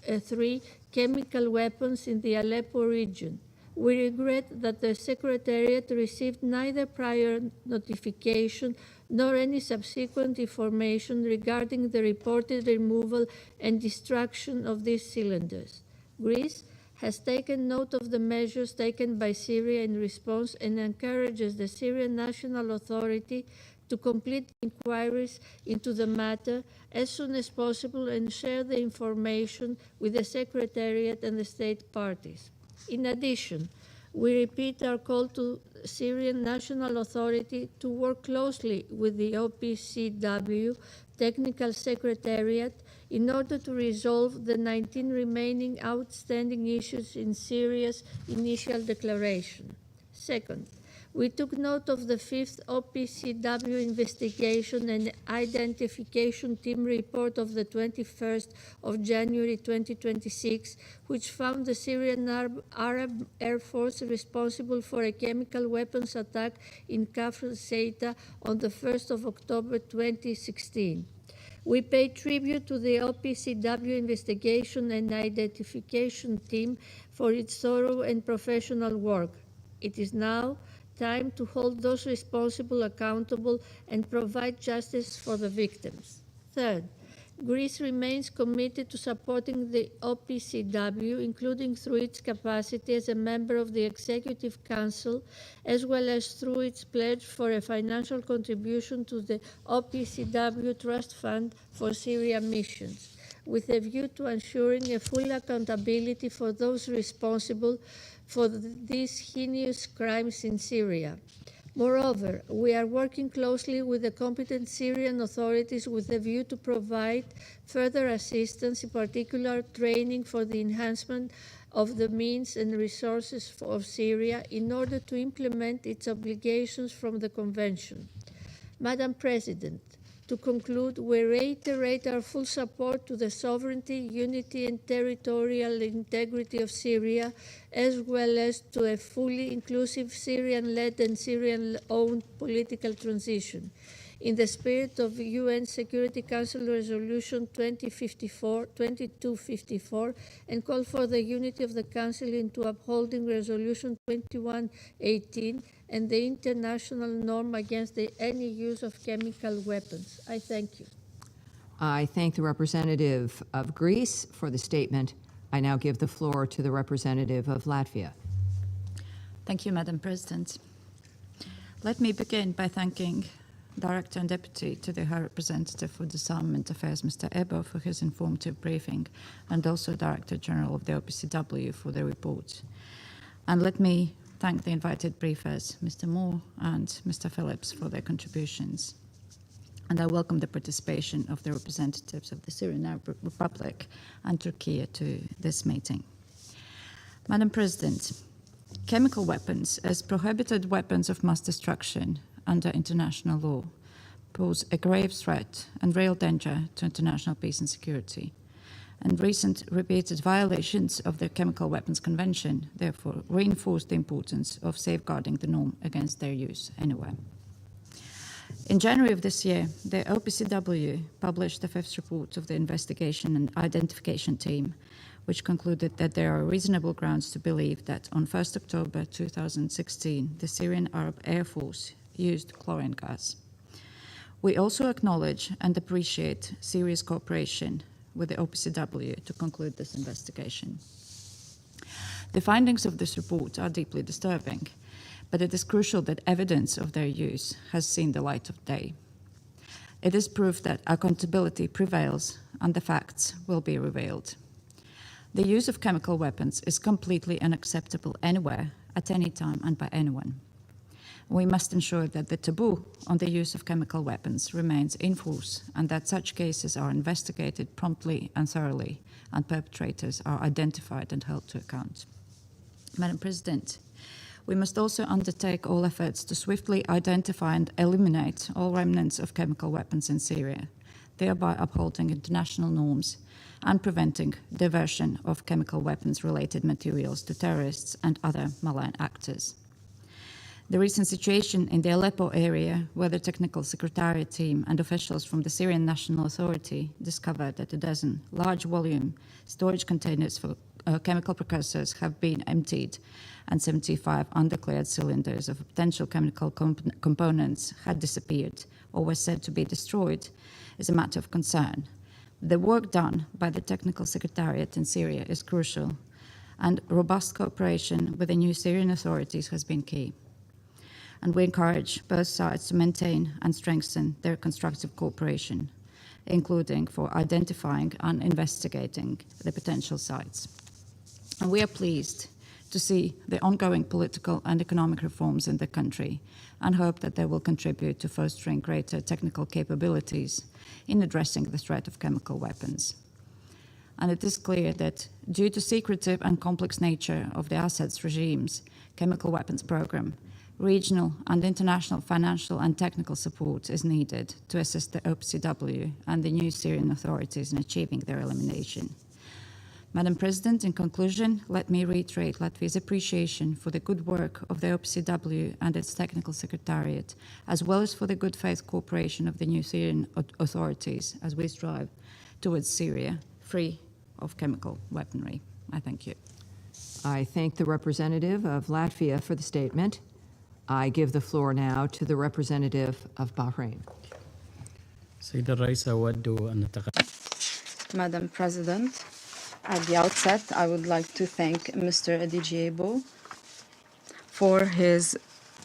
3 chemical weapons in the Aleppo region. We regret that the Secretariat received neither prior notification nor any subsequent information regarding the reported removal and destruction of these cylinders. Greece has taken note of the measures taken by Syria in response and encourages the Syrian National Authority to complete inquiries into the matter as soon as possible and share the information with the Secretariat and the state parties. In addition, we repeat our call to Syrian National Authority to work closely with the OPCW Technical Secretariat in order to resolve the 19 remaining outstanding issues in Syria's initial declaration. Second, we took note of the 5th OPCW investigation and identification team report of the 21st of January 2026, which found the Syrian Arab Air Force responsible for a chemical weapons attack in Kafr Seita on the 1st of October 2016. We pay tribute to the OPCW investigation and identification team for its thorough and professional work. It is now time to hold those responsible accountable and provide justice for the victims. Third, Greece remains committed to supporting the OPCW, including through its capacity as a member of the Executive Council, as well as through its pledge for a financial contribution to the OPCW Trust Fund for Syria missions, with a view to ensuring a full accountability for those responsible for these heinous crimes in Syria. Moreover, we are working closely with the competent Syrian authorities with a view to provide further assistance, in particular training for the enhancement of the means and resources of Syria in order to implement its obligations from the Convention. Madam President, to conclude, we reiterate our full support to the sovereignty, unity, and territorial integrity of Syria, as well as to a fully inclusive Syrian-led and Syrian-owned political transition. in the spirit of UN Security Council Resolution 2254, and call for the unity of the Council into upholding Resolution 2118 and the international norm against any use of chemical weapons. I thank you. I thank the representative of Greece for the statement. I now give the floor to the representative of Latvia. Thank you, Madam President. Let me begin by thanking Director and Deputy to the High Representative for Disarmament Affairs, Mr. Ebo, for his informative briefing, and also Director General of the OPCW for the report. And let me thank the invited briefers, Mr. Moore and Mr. Phillips, for their contributions. And I welcome the participation of the representatives of the Syrian Arab Republic and Turkey to this meeting. Madam President, chemical weapons as prohibited weapons of mass destruction under international law pose a grave threat and real danger to international peace and security. And recent repeated violations of the Chemical Weapons Convention therefore reinforce the importance of safeguarding the norm against their use anywhere. In January of this year, the OPCW published the fifth report of the investigation and identification team, which concluded that there are reasonable grounds to believe that on 1st October 2016, the Syrian Arab Air Force used chlorine gas. We also acknowledge and appreciate Syria's cooperation with the OPCW to conclude this investigation. The findings of this report are deeply disturbing, but it is crucial that evidence of their use has seen the light of day. It is proof that accountability prevails and the facts will be revealed. The use of chemical weapons is completely unacceptable anywhere, at any time, and by anyone. We must ensure that the taboo on the use of chemical weapons remains in force and that such cases are investigated promptly and thoroughly and perpetrators are identified and held to account. Madam President, we must also undertake all efforts to swiftly identify and eliminate all remnants of chemical weapons in Syria, thereby upholding international norms and preventing diversion of chemical weapons-related materials to terrorists and other malign actors. The recent situation in the Aleppo area, where the Technical Secretariat team and officials from the Syrian National Authority discovered that a dozen large-volume storage containers for chemical precursors have been emptied and 75 undeclared cylinders of potential chemical components had disappeared or were said to be destroyed, is a matter of concern. The work done by the Technical Secretariat in Syria is crucial, and robust cooperation with the new Syrian authorities has been key. And we encourage both sides to maintain and strengthen their constructive cooperation, including for identifying and investigating the potential sites. And we are pleased to see the ongoing political and economic reforms in the country and hope that they will contribute to fostering greater technical capabilities in addressing the threat of chemical weapons. And it is clear that due to secretive and complex nature of the Assad's regime's chemical weapons program, regional and international financial and technical support is needed to assist the OPCW and the new Syrian authorities in achieving their elimination. Madam President, in conclusion, let me reiterate Latvia's appreciation for the good work of the OPCW and its Technical Secretariat, as well as for the good faith cooperation of the new Syrian authorities as we strive towards Syria free of chemical weaponry. I thank you. I thank the representative of Latvia for the statement. I give the floor now to the representative of Bahrain. Madam President, at the outset, I would like to thank Mr. Adijiebo for his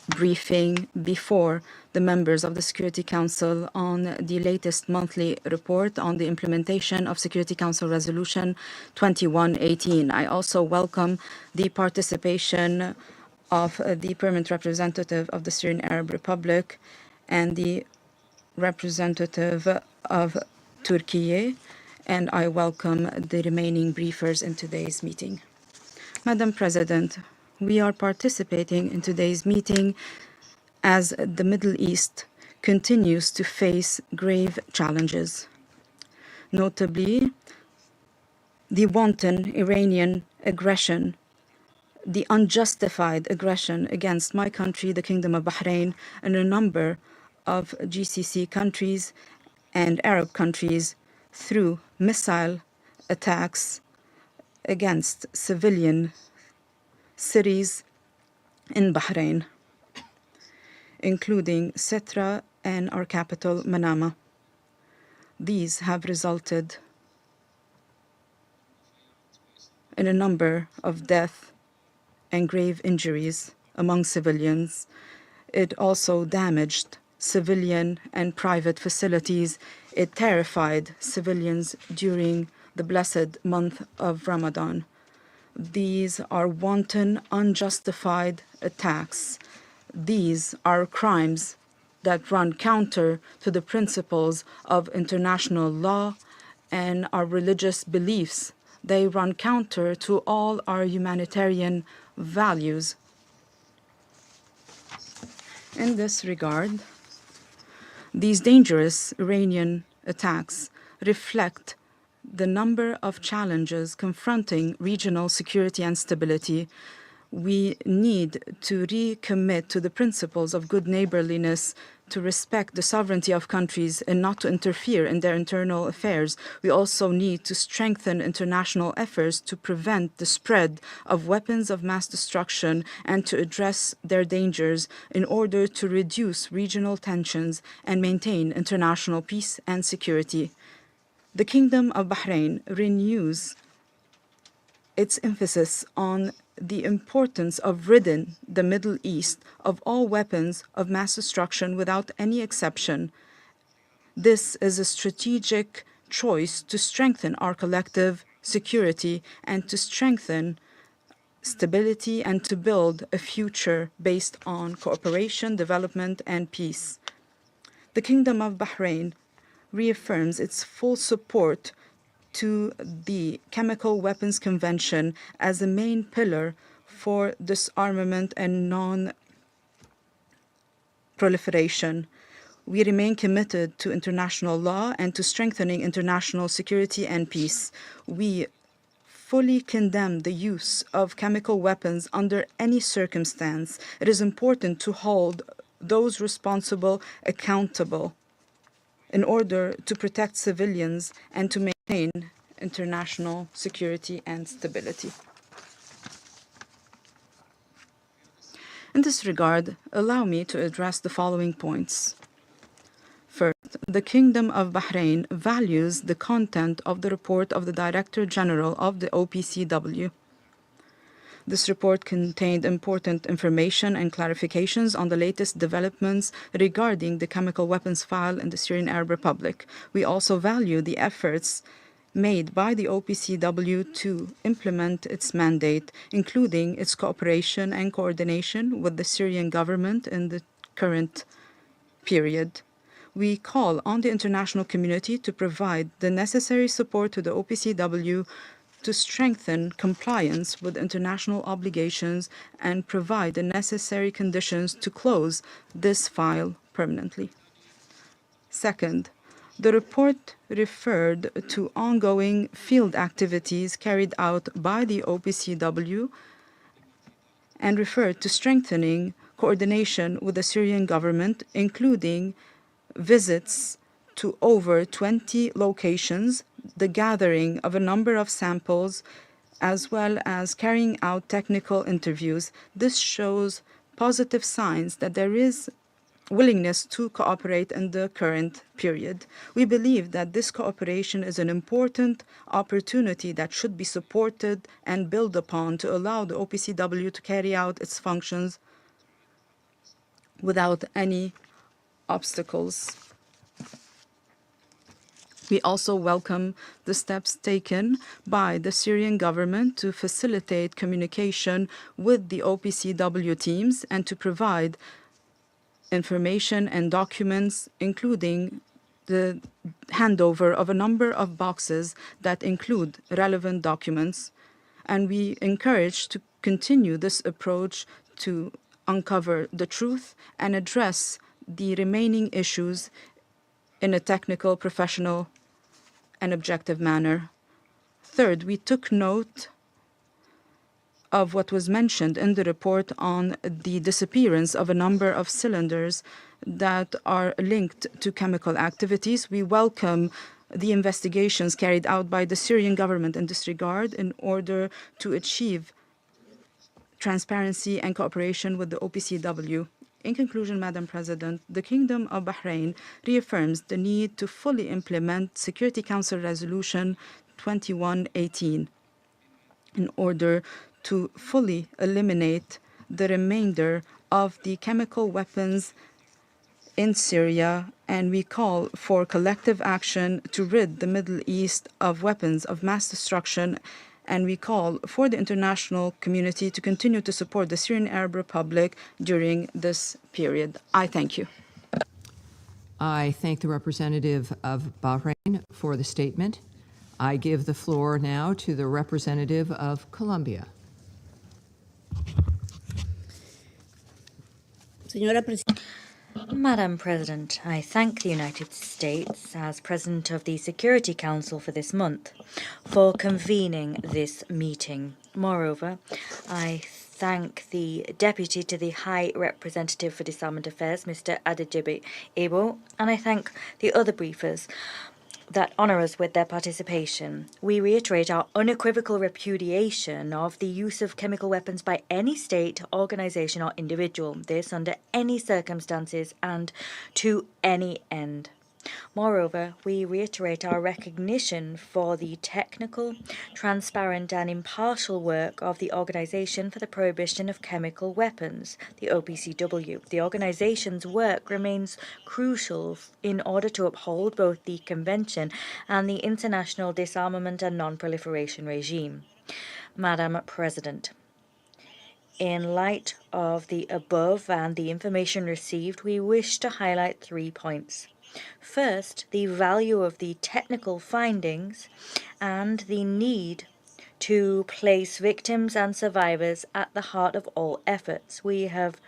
briefing before the members of the Security Council on the latest monthly report on the implementation of Security Council Resolution 2118. I also welcome the participation of the permanent representative of the Syrian Arab Republic and the representative of Turkey, and I welcome the remaining briefers in today's meeting. Madam President, we are participating in today's meeting as the Middle East continues to face grave challenges, notably the wanton Iranian aggression, the unjustified aggression against my country, the Kingdom of Bahrain, and a number of GCC countries and Arab countries through missile attacks against civilian cities in Bahrain, including Sitra and our capital, Manama. These have resulted in a number of deaths and grave injuries among civilians. It also damaged civilian and private facilities. It terrified civilians during the blessed month of Ramadan. These are wanton, unjustified attacks. These are crimes that run counter to the principles of international law and our religious beliefs. They run counter to all our humanitarian values. In this regard, these dangerous Iranian attacks reflect the number of challenges confronting regional security and stability. We need to recommit to the principles of good neighborliness, to respect the sovereignty of countries and not to interfere in their internal affairs. We also need to strengthen international efforts to prevent the spread of weapons of mass destruction and to address their dangers in order to reduce regional tensions and maintain international peace and security. The Kingdom of Bahrain renews its emphasis on the importance of ridding the Middle East of all weapons of mass destruction without any exception. This is a strategic choice to strengthen our collective security and to strengthen stability and to build a future based on cooperation, development, and peace. The Kingdom of Bahrain reaffirms its full support to the Chemical Weapons Convention as a main pillar for disarmament and non-proliferation. We remain committed to international law and to strengthening international security and peace. We fully condemn the use of chemical weapons under any circumstance. It is important to hold those responsible accountable in order to protect civilians and to maintain international security and stability. In this regard, allow me to address the following points. First, the Kingdom of Bahrain values the content of the report of the Director General of the OPCW. This report contained important information and clarifications on the latest developments regarding the chemical weapons file in the Syrian Arab Republic. We also value the efforts made by the OPCW to implement its mandate, including its cooperation and coordination with the Syrian government in the current period. We call on the international community to provide the necessary support to the OPCW to strengthen compliance with international obligations and provide the necessary conditions to close this file permanently. Second, the report referred to ongoing field activities carried out by the OPCW and referred to strengthening coordination with the Syrian government, including visits to over 20 locations, the gathering of a number of samples, as well as carrying out technical interviews. This shows positive signs that there is willingness to cooperate in the current period. We believe that this cooperation is an important opportunity that should be supported and built upon to allow the OPCW to carry out its functions without any obstacles. We also welcome the steps taken by the Syrian government to facilitate communication with the OPCW teams and to provide information and documents, including the handover of a number of boxes that include relevant documents. And we encourage to continue this approach to uncover the truth and address the remaining issues in a technical, professional, and objective manner. Third, we took note of what was mentioned in the report on the disappearance of a number of cylinders that are linked to chemical activities. We welcome the investigations carried out by the Syrian government in this regard in order to achieve transparency and cooperation with the OPCW. In conclusion, Madam President, the Kingdom of Bahrain reaffirms the need to fully implement Security Council Resolution 2118 in order to fully eliminate the remainder of the chemical weapons in Syria, and we call for collective action to rid the Middle East of weapons of mass destruction, and we call for the international community to continue to support the Syrian Arab Republic during this period. I thank you. I thank the representative of Bahrain for the statement. I give the floor now to the representative of Colombia. Madam President, I thank the United States as President of the Security Council for this month for convening this meeting. Moreover, I thank the Deputy to the High Representative for Disarmament Affairs, Mr. Adejebi Ebo, and I thank the other briefers that honour us with their participation. We reiterate our unequivocal repudiation of the use of chemical weapons by any state, organisation or individual, this under any circumstances and to any end. Moreover, we reiterate our recognition for the technical, transparent and impartial work of the Organisation for the Prohibition of Chemical Weapons, the OPCW. The organisation's work remains crucial in order to uphold both the Convention and the international disarmament and non-proliferation regime. Madam President, in light of the above and the information received, we wish to highlight 3 points. First, the value of the technical findings and the need to place victims and survivors at the heart of all efforts. We have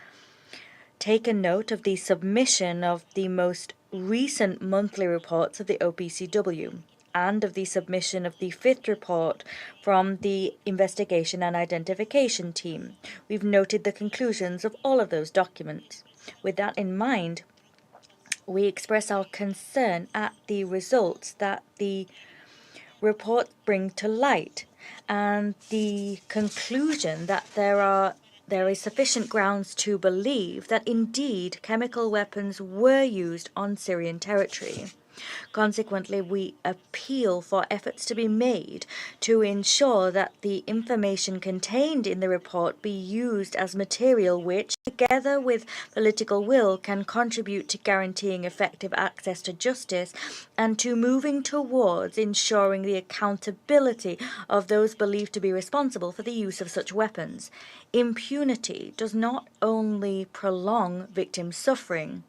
taken note of the submission of the most recent monthly reports of the OPCW and of the submission of the 5th report from the Investigation and Identification Team. We've noted the conclusions of all of those documents. With that in mind, we express our concern at the results that the report bring to light and the conclusion that there is sufficient grounds to believe that indeed chemical weapons were used on Syrian territory. Consequently, we appeal for efforts to be made to ensure that the information contained in the report be used as material which, together with political will, can contribute to guaranteeing effective access to justice and to moving towards ensuring the accountability of those believed to be responsible for the use of such weapons. Impunity does not only prolong victim suffering,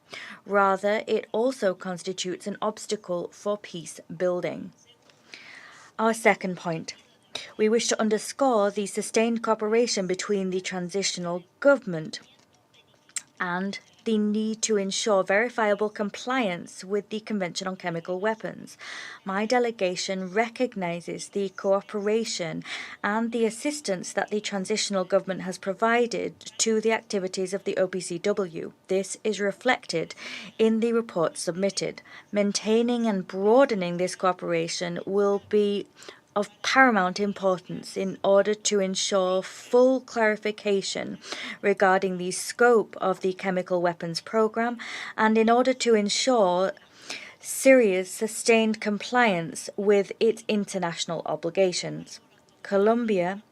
rather it also constitutes an obstacle for peace building. Our second point. We wish to underscore the sustained cooperation between the transitional government and the need to ensure verifiable compliance with the Convention on Chemical Weapons. My delegation recognizes the cooperation and the assistance that the transitional government has provided to the activities of the OPCW. This is reflected in the report submitted. Maintaining and broadening this cooperation will be of paramount importance in order to ensure full clarification regarding the scope of the chemical weapons program and in order to ensure Syria's sustained compliance with its international obligations. Colombia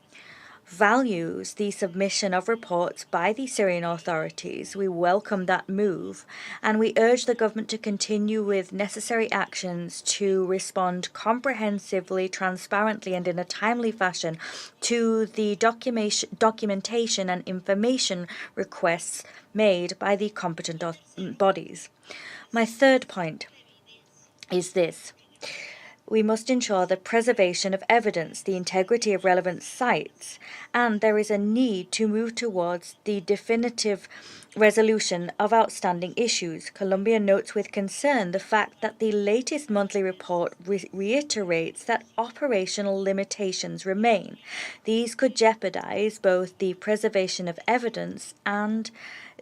values the submission of reports by the Syrian authorities. We welcome that move, and we urge the government to continue with necessary actions to respond comprehensively, transparently, and in a timely fashion to the documentation and information requests made by the competent bodies. My third point is this. we must ensure the preservation of evidence, the integrity of relevant sites, and there is a need to move towards the definitive resolution of outstanding issues. Colombia notes with concern the fact that the latest monthly report reiterates that operational limitations remain. These could jeopardize both the preservation of evidence and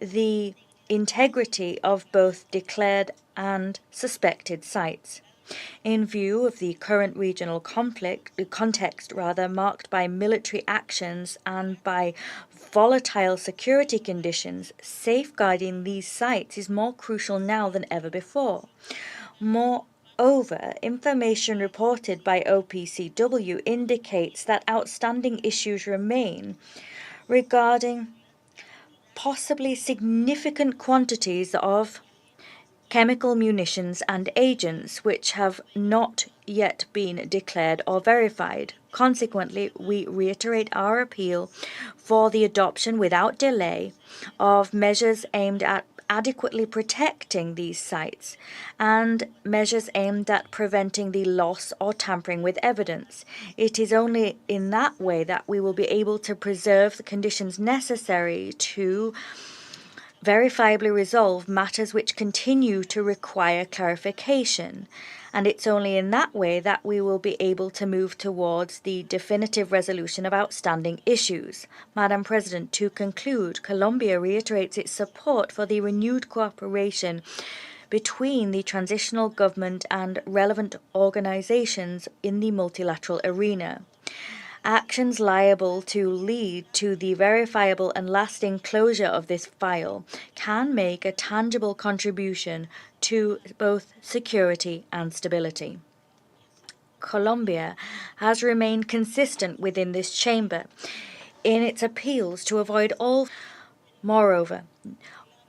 the integrity of both declared and suspected sites. In view of the current regional context marked by military actions and by volatile security conditions, safeguarding these sites is more crucial now than ever before. Moreover, information reported by OPCW indicates that outstanding issues remain regarding possibly significant quantities of chemical munitions and agents which have not yet been declared or verified. Consequently, we reiterate our appeal for the adoption without delay of measures aimed at adequately protecting these sites and measures aimed at preventing the loss or tampering with evidence. It is only in that way that we will be able to preserve the conditions necessary to verifiably resolve matters which continue to require clarification, and it's only in that way that we will be able to move towards the definitive resolution of outstanding issues. Madam President, to conclude, Colombia reiterates its support for the renewed cooperation between the transitional government and relevant organizations in the multilateral arena. Actions liable to lead to the verifiable and lasting closure of this file can make a tangible contribution to both security and stability. Colombia has remained consistent within this chamber in its appeals to avoid all. Moreover,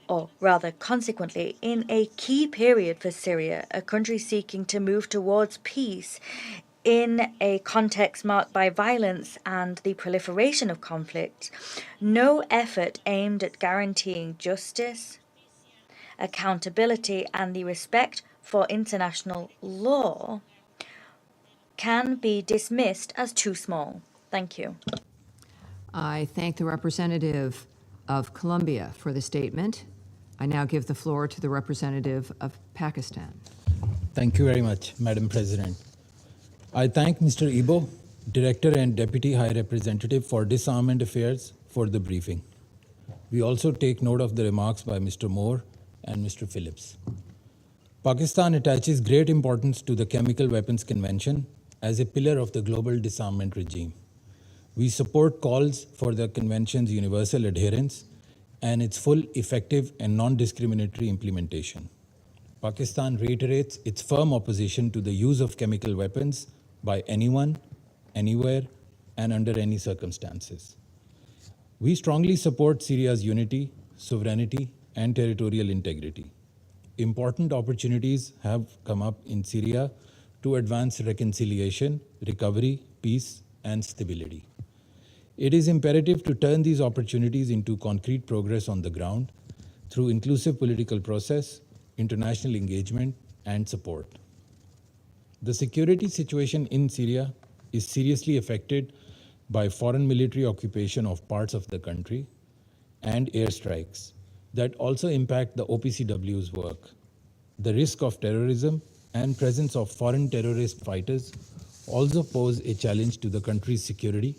or rather consequently, in a key period for Syria, a country seeking to move towards peace in a context marked by violence and the proliferation of conflicts, no effort aimed at guaranteeing justice, accountability, and the respect for international law can be dismissed as too small. Thank you. I thank the representative of Colombia for the statement. I now give the floor to the representative of Pakistan. Thank you very much, Madam President. I thank Mr. Ibo, Director and Deputy High Representative for Disarmament Affairs, for the briefing. We also take note of the remarks by Mr. Moore and Mr. Phillips. Pakistan attaches great importance to the Chemical Weapons Convention as a pillar of the global disarmament regime. We support calls for the Convention's universal adherence and its full, effective, and non-discriminatory implementation. Pakistan reiterates its firm opposition to the use of chemical weapons by anyone, anywhere, and under any circumstances. We strongly support Syria's unity, sovereignty, and territorial integrity. Important opportunities have come up in Syria to advance reconciliation, recovery, peace, and stability. It is imperative to turn these opportunities into concrete progress on the ground through inclusive political process, international engagement, and support. The security situation in Syria is seriously affected by foreign military occupation of parts of the country and airstrikes that also impact the OPCW's work. The risk of terrorism and presence of foreign terrorist fighters also pose a challenge to the country's security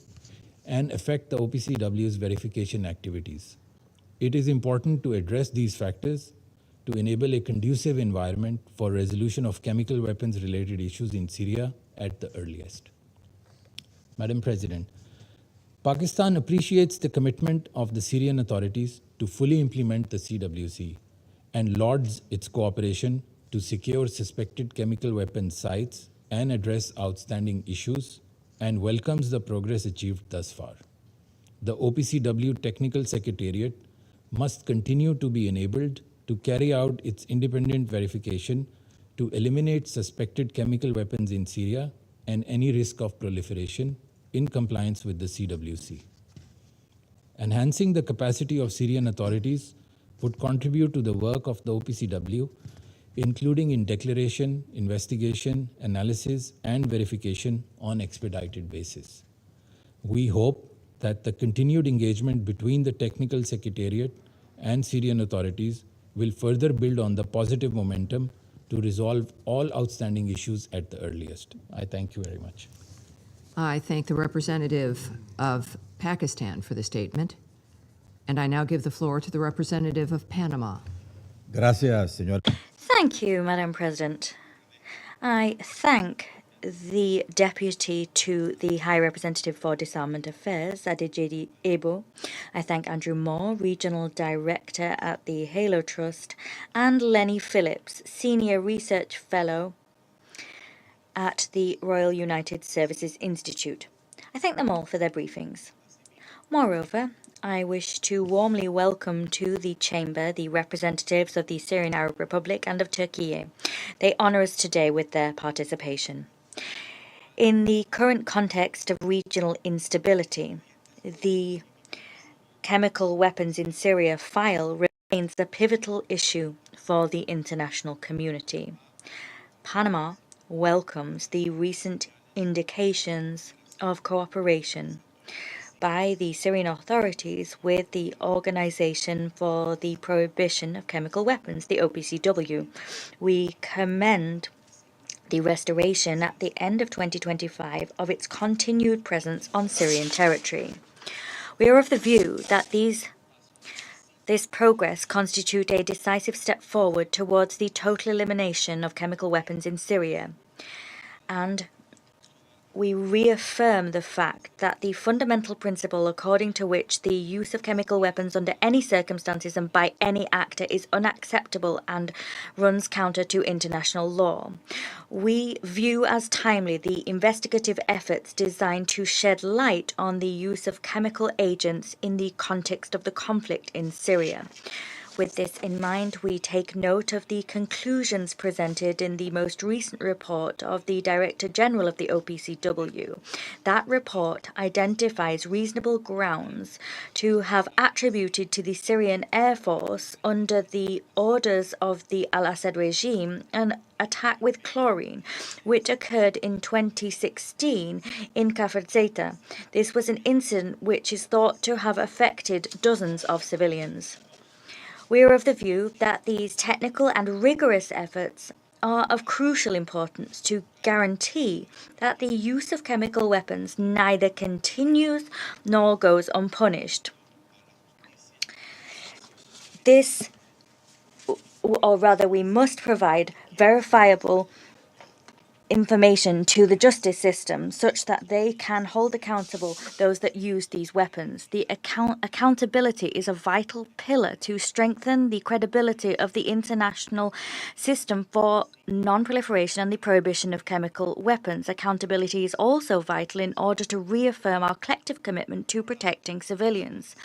and affect the OPCW's verification activities. It is important to address these factors to enable a conducive environment for resolution of chemical weapons-related issues in Syria at the earliest. Madam President, Pakistan appreciates the commitment of the Syrian authorities to fully implement the CWC and lauds its cooperation to secure suspected chemical weapons sites and address outstanding issues, and welcomes the progress achieved thus far. The OPCW Technical Secretariat must continue to be enabled to carry out its independent verification to eliminate suspected chemical weapons in Syria and any risk of proliferation in compliance with the CWC. Enhancing the capacity of Syrian authorities would contribute to the work of the OPCW including in declaration, investigation, analysis, and verification on expedited basis. We hope that the continued engagement between the Technical Secretariat and Syrian authorities will further build on the positive momentum to resolve all outstanding issues at the earliest. I thank you very much. I thank the representative of Pakistan for the statement, and I now give the floor to the representative of Panama. Gracias, señor. Thank you, Madam President. I thank the Deputy to the High Representative for Disarmament Affairs, Adejide Ebo. I thank Andrew Moore, Regional Director at the Halo Trust, and Lenny Phillips, Senior Research Fellow at the Royal United Services Institute. I thank them all for their briefings. Moreover, I wish to warmly welcome to the Chamber the representatives of the Syrian Arab Republic and of Turkey. They honor us today with their participation. In the current context of regional instability, the chemical weapons in Syria file remains a pivotal issue for the international community. Panama welcomes the recent indications of cooperation by the Syrian authorities with the Organization for the Prohibition of Chemical Weapons, the OPCW. We commend the restoration at the end of 2025 of its continued presence on Syrian territory. We are of the view that this progress constitutes a decisive step forward towards the total elimination of chemical weapons in Syria, and we reaffirm the fact that the fundamental principle according to which the use of chemical weapons under any circumstances and by any actor is unacceptable and runs counter to international law. We view as timely the investigative efforts designed to shed light on the use of chemical agents in the context of the conflict in Syria. With this in mind, we take note of the conclusions presented in the most recent report of the Director General of the OPCW. That report identifies reasonable grounds to have attributed to the Syrian Air Force, under the orders of the Al-Assad regime, an attack with chlorine, which occurred in 2016 in Kafr Zeta. This was an incident which is thought to have affected dozens of civilians. We are of the view that these technical and rigorous efforts are of crucial importance to guarantee that the use of chemical weapons neither continues nor goes unpunished. We must provide verifiable information to the justice system such that they can hold accountable those that use these weapons. The accountability is a vital pillar to strengthen the credibility of the international system for non-proliferation and the prohibition of chemical weapons. Accountability is also vital in order to reaffirm our collective commitment to protecting civilians.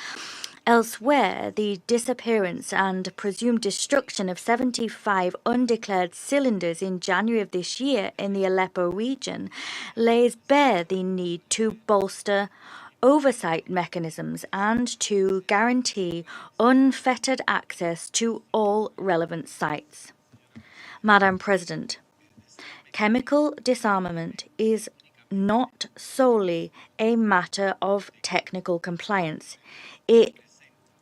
Elsewhere, the disappearance and presumed destruction of 75 undeclared cylinders in January of this year in the Aleppo region lays bare the need to bolster oversight mechanisms and to guarantee unfettered access to all relevant sites. Madam President, chemical disarmament is not solely a matter of technical compliance. It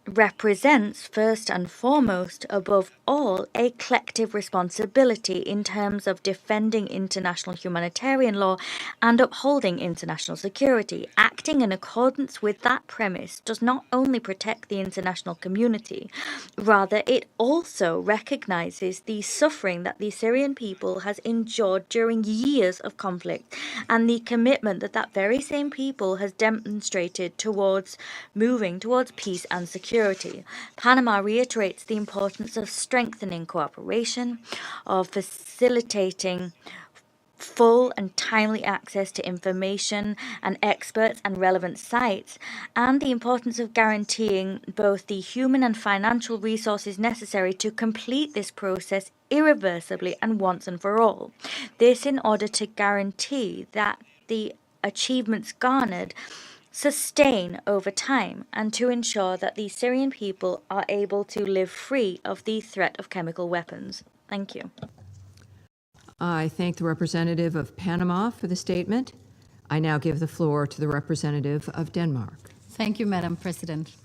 represents, first and foremost, above all, a collective responsibility in terms of defending international humanitarian law and upholding international security. Acting in accordance with that premise does not only protect the international community, rather it also recognizes the suffering that the Syrian people has endured during years of conflict and the commitment that that very same people has demonstrated towards moving towards peace and security. Panama reiterates the importance of strengthening cooperation, of facilitating full and timely access to information and experts and relevant sites, and the importance of guaranteeing both the human and financial resources necessary to complete this process irreversibly and once and for all. This in order to guarantee that the achievements garnered sustain over time and to ensure that the Syrian people are able to live free of the threat of chemical weapons. Thank you. I thank the representative of Panama for the statement. I now give the floor to the representative of Denmark. Thank you, Madam President.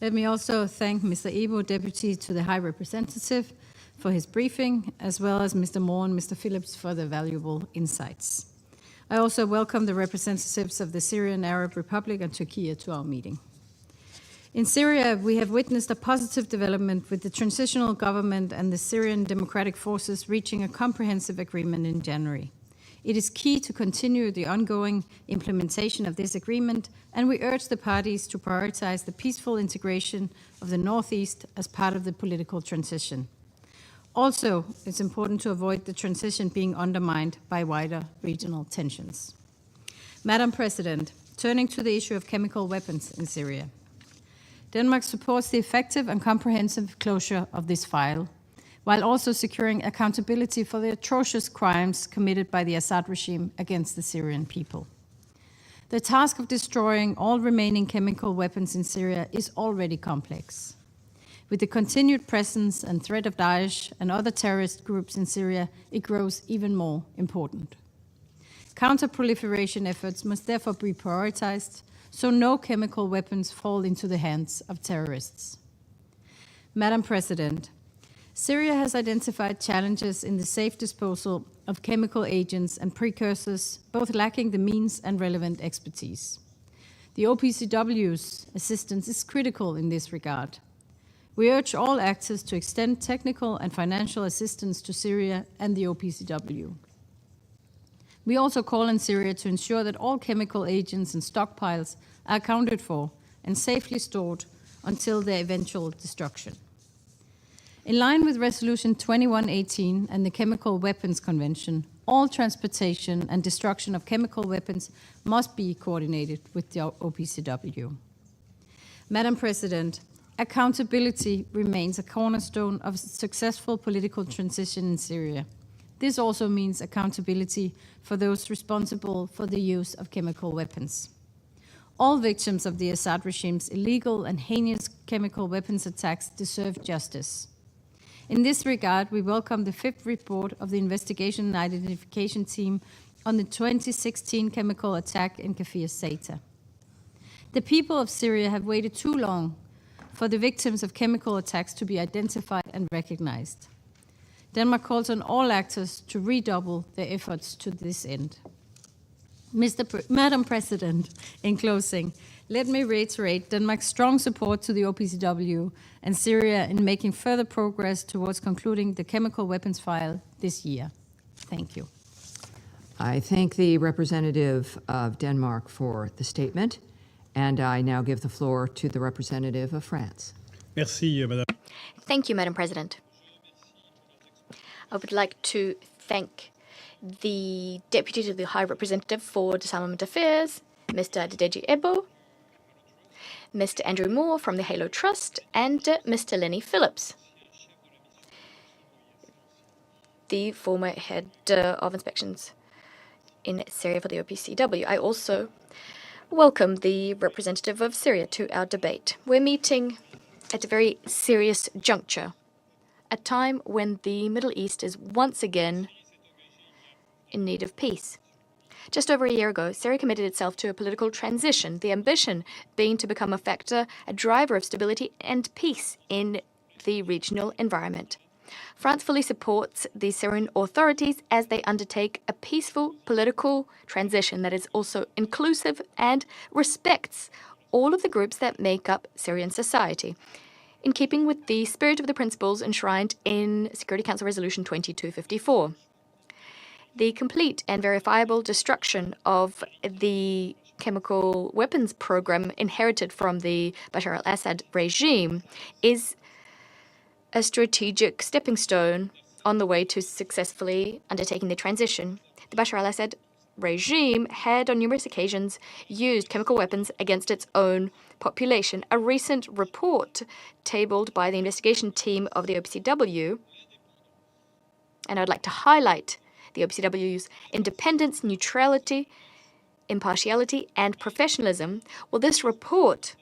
Let me also thank Mr. Ebo, Deputy to the High Representative, for his briefing, as well as Mr. Moore and Mr. Phillips for their valuable insights. I also welcome the representatives of the Syrian Arab Republic and Turkey to our meeting. In Syria, we have witnessed a positive development with the transitional government and the Syrian Democratic Forces reaching a comprehensive agreement in January. It is key to continue the ongoing implementation of this agreement, and we urge the parties to prioritize the peaceful integration of the Northeast as part of the political transition. Also, it's important to avoid the transition being undermined by wider regional tensions. Madam President, turning to the issue of chemical weapons in Syria. Denmark supports the effective and comprehensive closure of this file, while also securing accountability for the atrocious crimes committed by the Assad regime against the Syrian people. The task of destroying all remaining chemical weapons in Syria is already complex. With the continued presence and threat of Daesh and other terrorist groups in Syria, it grows even more important. Counter-proliferation efforts must therefore be prioritized, so no chemical weapons fall into the hands of terrorists. Madam President, Syria has identified challenges in the safe disposal of chemical agents and precursors, both lacking the means and relevant expertise. The OPCW's assistance is critical in this regard. We urge all actors to extend technical and financial assistance to Syria and the OPCW. We also call on Syria to ensure that all chemical agents and stockpiles are accounted for and safely stored until their eventual destruction. In line with Resolution 2118 and the Chemical Weapons Convention, all transportation and destruction of chemical weapons must be coordinated with the OPCW. Madam President, accountability remains a cornerstone of successful political transition in Syria. This also means accountability for those responsible for the use of chemical weapons. All victims of the Assad regime's illegal and heinous chemical weapons attacks deserve justice. In this regard, we welcome the fifth report of the Investigation and Identification Team on the 2016 chemical attack in Kafir Sata. The people of Syria have waited too long for the victims of chemical attacks to be identified and recognized. Denmark calls on all actors to redouble their efforts to this end. Madam President, in closing, let me reiterate Denmark's strong support to the OPCW and Syria in making further progress towards concluding the chemical weapons file this year. Thank you. I thank the representative of Denmark for the statement, and I now give the floor to the representative of France. Merci, Madame. Thank you, Madam President. I would like to thank the Deputy to the High Representative for Disarmament Affairs, Mr. Adedeji Ebo, Mr. Andrew Moore from the Halo Trust, and Mr. Lenny Phillips, the former head of inspections in Syria for the OPCW. I also welcome the representative of Syria to our debate. We're meeting at a very serious juncture, a time when the Middle East is once again in need of peace. Just over a year ago, Syria committed itself to a political transition, the ambition being to become a factor, a driver of stability and peace in the regional environment. France fully supports the Syrian authorities as they undertake a peaceful political transition that is also inclusive and respects all of the groups that make up Syrian society, in keeping with the spirit of the principles enshrined in Security Council Resolution 2254. The complete and verifiable destruction of the chemical weapons program inherited from the Bashar al-Assad regime is a strategic stepping stone on the way to successfully undertaking the transition. The Bashar al-Assad regime had on numerous occasions used chemical weapons against its own population. A recent report tabled by the investigation team of the OPCW, and I'd like to highlight the OPCW's independence, neutrality, impartiality, and professionalism. Well, this report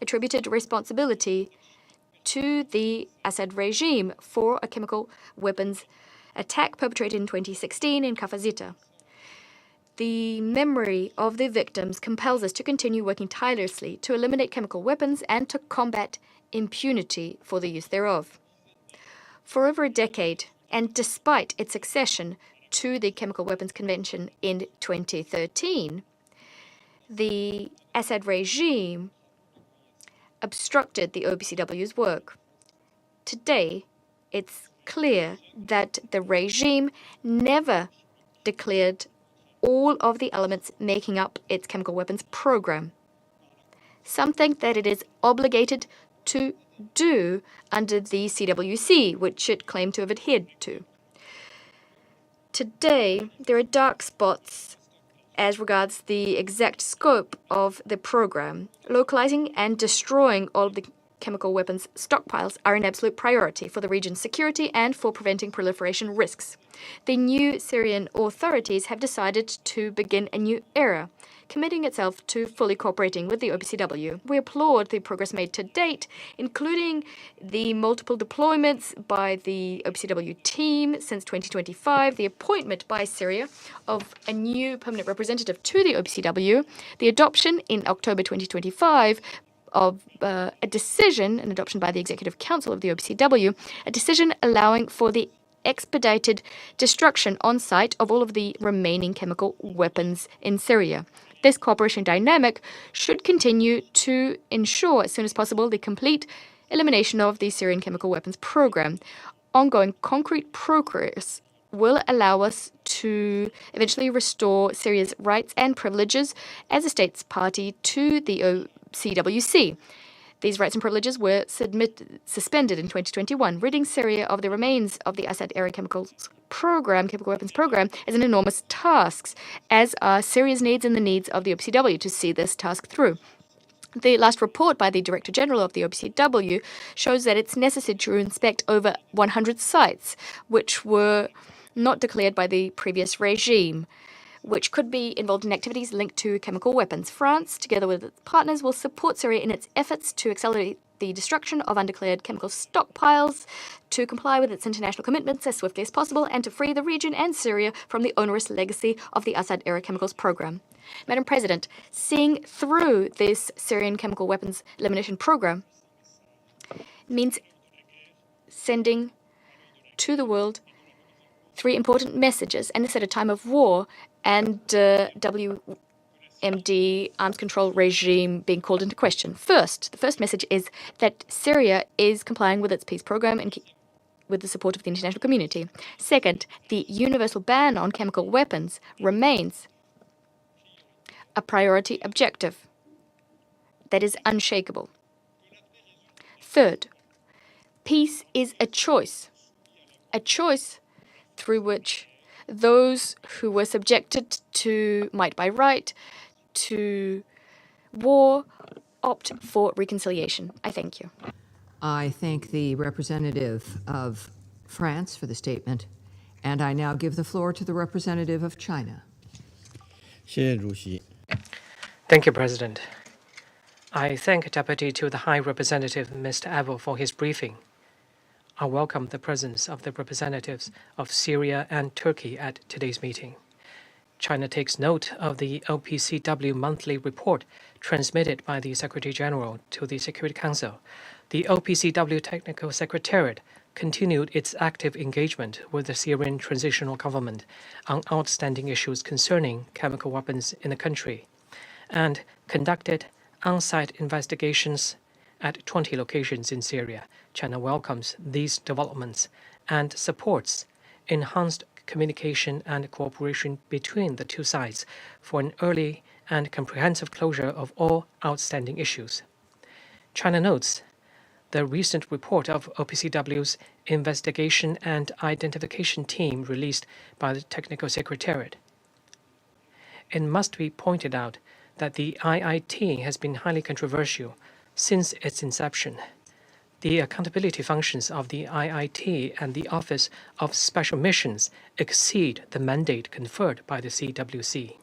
attributed responsibility to the Assad regime for a chemical weapons attack perpetrated in 2016 in Kafr Zita. The memory of the victims compels us to continue working tirelessly to eliminate chemical weapons and to combat impunity for the use thereof. For over a decade, and despite its accession to the Chemical Weapons Convention in 2013, the Assad regime obstructed the OPCW's work. Today, it's clear that the regime never declared all of the elements making up its chemical weapons program, something that it is obligated to do under the CWC, which it claimed to have adhered to. Today, there are dark spots as regards the exact scope of the program. Localizing and destroying all of the chemical weapons stockpiles are an absolute priority for the region's security and for preventing proliferation risks. The new Syrian authorities have decided to begin a new era, committing itself to fully cooperating with the OPCW. We applaud the progress made to date, including the multiple deployments by the OPCW team since 2025, the appointment by Syria of a new permanent representative to the OPCW, the adoption in October 2025 of an adoption by the Executive Council of the OPCW, a decision allowing for the expedited destruction on site of all of the remaining chemical weapons in Syria. This cooperation dynamic should continue to ensure, as soon as possible, the complete elimination of the Syrian chemical weapons program. Ongoing concrete progress will allow us to eventually restore Syria's rights and privileges as a states party to the CWC. These rights and privileges were suspended in 2021, ridding Syria of the remains of the Assad-era chemical weapons program, is an enormous task, as are Syria's needs and the needs of the OPCW to see this task through. The last report by the Director General of the OPCW shows that it's necessary to inspect over 100 sites, which were not declared by the previous regime, which could be involved in activities linked to chemical weapons. France, together with its partners, will support Syria in its efforts to accelerate the destruction of undeclared chemical stockpiles, to comply with its international commitments as swiftly as possible, and to free the region and Syria from the onerous legacy of the Assad-era chemicals program. Madam President, seeing through this Syrian chemical weapons elimination program means sending to the world three important messages, and this at a time of war and WMD arms control regime being called into question. First, the first message is that Syria is complying with its peace program and with the support of the international community. Second, the universal ban on chemical weapons remains a priority objective that is unshakable. Third, peace is a choice through which those who were subjected to might by right, to war, opt for reconciliation. I thank you. I thank the representative of France for the statement, and I now give the floor to the representative of China. Thank you, President. I thank Deputy to the High Representative, Mr. Abel, for his briefing. I welcome the presence of the representatives of Syria and Turkey at today's meeting. China takes note of the OPCW monthly report transmitted by the Secretary General to the Security Council. The OPCW Technical Secretariat continued its active engagement with the Syrian transitional government on outstanding issues concerning chemical weapons in the country, and conducted on-site investigations at 20 locations in Syria. China welcomes these developments and supports enhanced communication and cooperation between the two sides for an early and comprehensive closure of all outstanding issues. China notes the recent report of OPCW's investigation and identification team released by the Technical Secretariat. It must be pointed out that the IIT has been highly controversial since its inception. The accountability functions of the IIT and the Office of Special Missions exceed the mandate conferred by the CWC.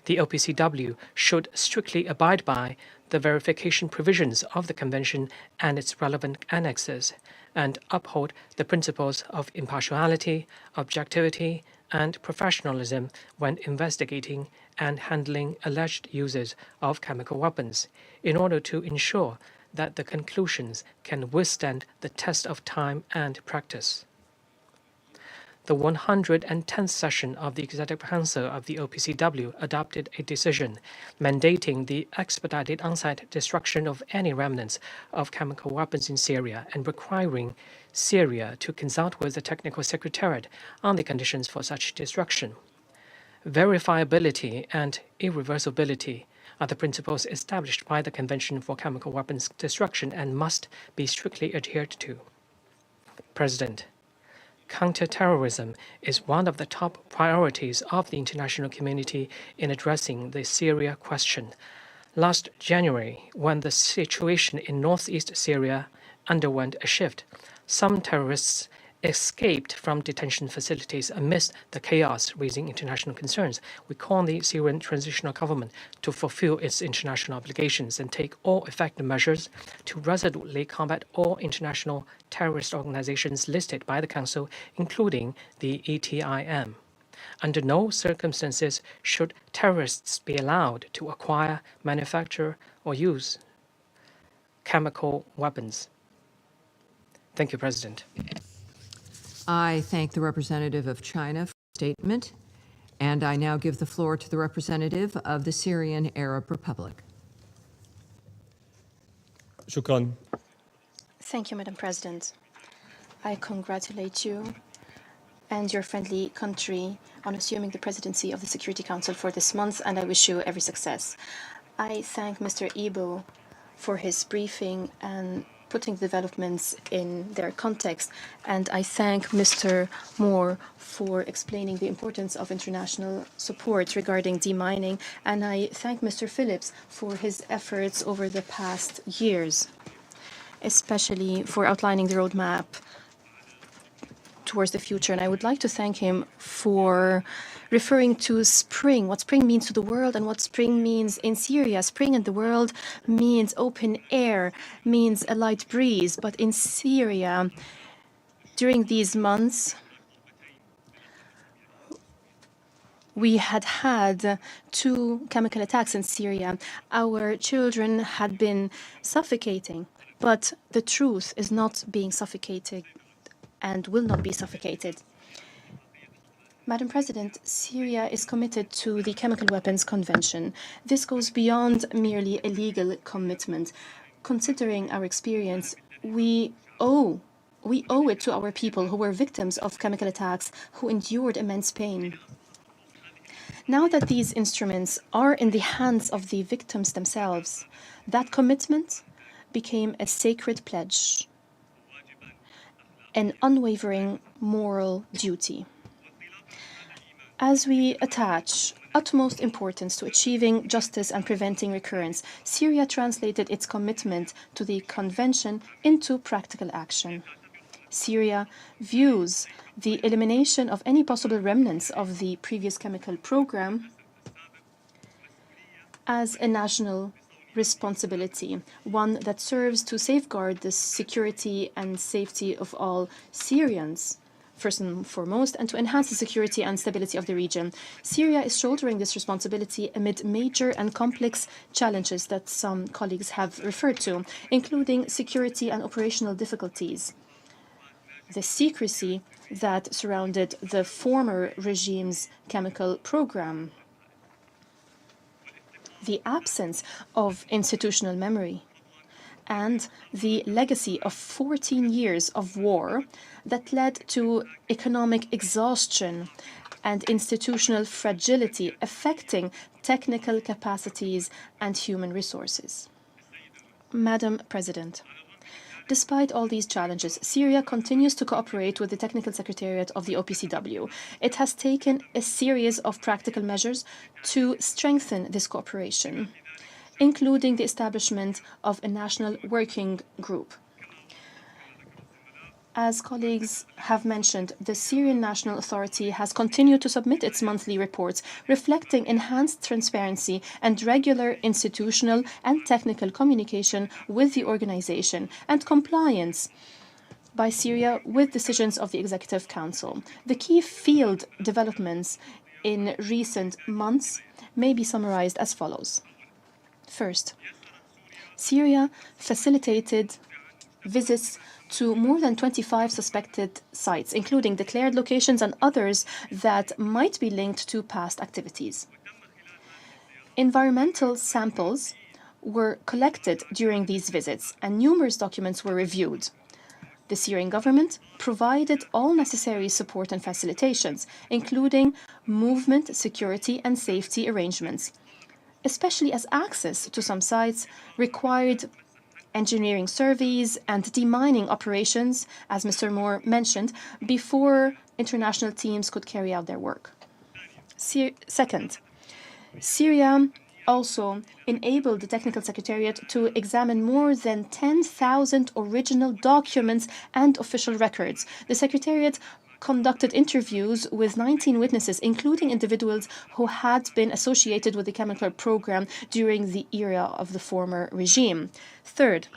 The OPCW should strictly abide by the the verification provisions of the Convention and its relevant annexes, and uphold the principles of impartiality, objectivity, and professionalism when investigating and handling alleged uses of chemical weapons, in order to ensure that the conclusions can withstand the test of time and practice. The 110th session of the Executive Council of the OPCW adopted a decision mandating the expedited on-site destruction of any remnants of chemical weapons in Syria and requiring Syria to consult with the Technical Secretariat on the conditions for such destruction. Verifiability and irreversibility are the principles established by the Convention for Chemical Weapons Destruction and must be strictly adhered to. President, counterterrorism is one of the top priorities of the international community in addressing the Syria question. Last January, when the situation in northeast Syria underwent a shift, some terrorists escaped from detention facilities amidst the chaos, raising international concerns. We call on the Syrian transitional government to fulfill its international obligations and take all effective measures to resolutely combat all international terrorist organizations listed by the Council, including the ETIM. Under no circumstances should terrorists be allowed to acquire, manufacture, or use chemical weapons. Thank you, President. I thank the representative of China for the statement, and I now give the floor to the representative of the Syrian Arab Republic. Shukran. Thank you, Madam President. I congratulate you and your friendly country on assuming the presidency of the Security Council for this month, and I wish you every success. I thank Mr. Ibo for his briefing and putting developments in their context, and I thank Mr. Moore for explaining the importance of international support regarding demining, and I thank Mr. Phillips for his efforts over the past years, especially for outlining the roadmap towards the future. And I would like to thank him for referring to spring, what spring means to the world and what spring means in Syria. Spring in the world means open air, means a light breeze. But in Syria, during these months, we had 2 chemical attacks in Syria. Our children had been suffocating, but the truth is not being suffocated and will not be suffocated. Madam President, Syria is committed to the Chemical Weapons Convention. This goes beyond merely a legal commitment. Considering our experience, we owe it to our people who were victims of chemical attacks, who endured immense pain. Now that these instruments are in the hands of the victims themselves, that commitment became a sacred pledge, an unwavering moral duty. As we attach utmost importance to achieving justice and preventing recurrence, Syria translated its commitment to the Convention into practical action. Syria views the elimination of any possible remnants of the previous chemical program as a national responsibility, one that serves to safeguard the security and safety of all Syrians, first and foremost, and to enhance the security and stability of the region. Syria is shouldering this responsibility amid major and complex challenges that some colleagues have referred to, including security and operational difficulties, the secrecy that surrounded the former regime's chemical program, the absence of institutional memory, and the legacy of 14 years of war that led to economic exhaustion and institutional fragility affecting technical capacities and human resources. Madam President, despite all these challenges, Syria continues to cooperate with the Technical Secretariat of the OPCW. It has taken a series of practical measures to strengthen this cooperation, including the establishment of a national working group. As colleagues have mentioned, the Syrian National Authority has continued to submit its monthly reports, reflecting enhanced transparency and regular institutional and technical communication with the organization and compliance by Syria with decisions of the Executive Council. The key field developments in recent months may be summarized as follows. First, Syria facilitated visits to more than 25 suspected sites, including declared locations and others that might be linked to past activities. Environmental samples were collected during these visits, and numerous documents were reviewed. The Syrian government provided all necessary support and facilitations, including movement, security, and safety arrangements, especially as access to some sites required engineering surveys and demining operations, as Mr. Moore mentioned, before international teams could carry out their work. Second, Syria also enabled the Technical Secretariat to examine more than 10,000 original documents and official records. The Secretariat conducted interviews with 19 witnesses, including individuals who had been associated with the chemical program during the era of the former regime. Third,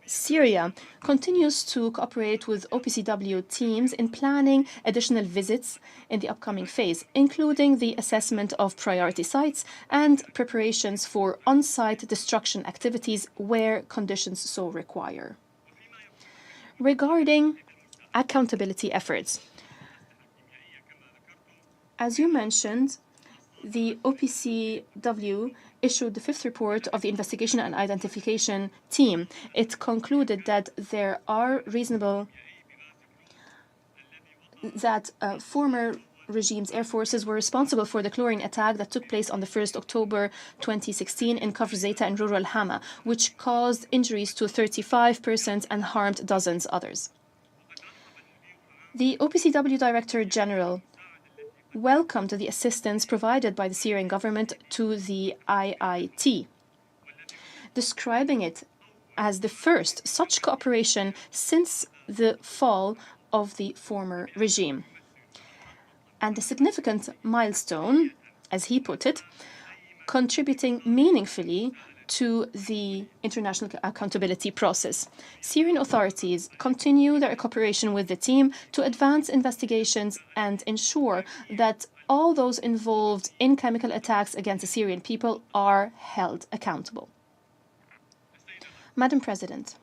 Syria continues to cooperate with OPCW teams in planning additional visits in the upcoming phase, including the assessment of priority sites and preparations for on-site destruction activities where conditions so require. Regarding accountability efforts, as you mentioned, the OPCW issued the fifth report of the investigation and identification team. It concluded that there are former regime's air forces were responsible for the chlorine attack that took place on the 1st October 2016 in Kafr Zeta in rural Hama, which caused injuries to 35 persons and harmed dozens others. The OPCW Director General welcomed the assistance provided by the Syrian government to the IIT, describing it as the first such cooperation since the fall of the former regime, and a significant milestone, as he put it, contributing meaningfully to the international accountability process. Syrian authorities continue their cooperation with the team to advance investigations and ensure that all those involved in chemical attacks against the Syrian people are held accountable. Madam President,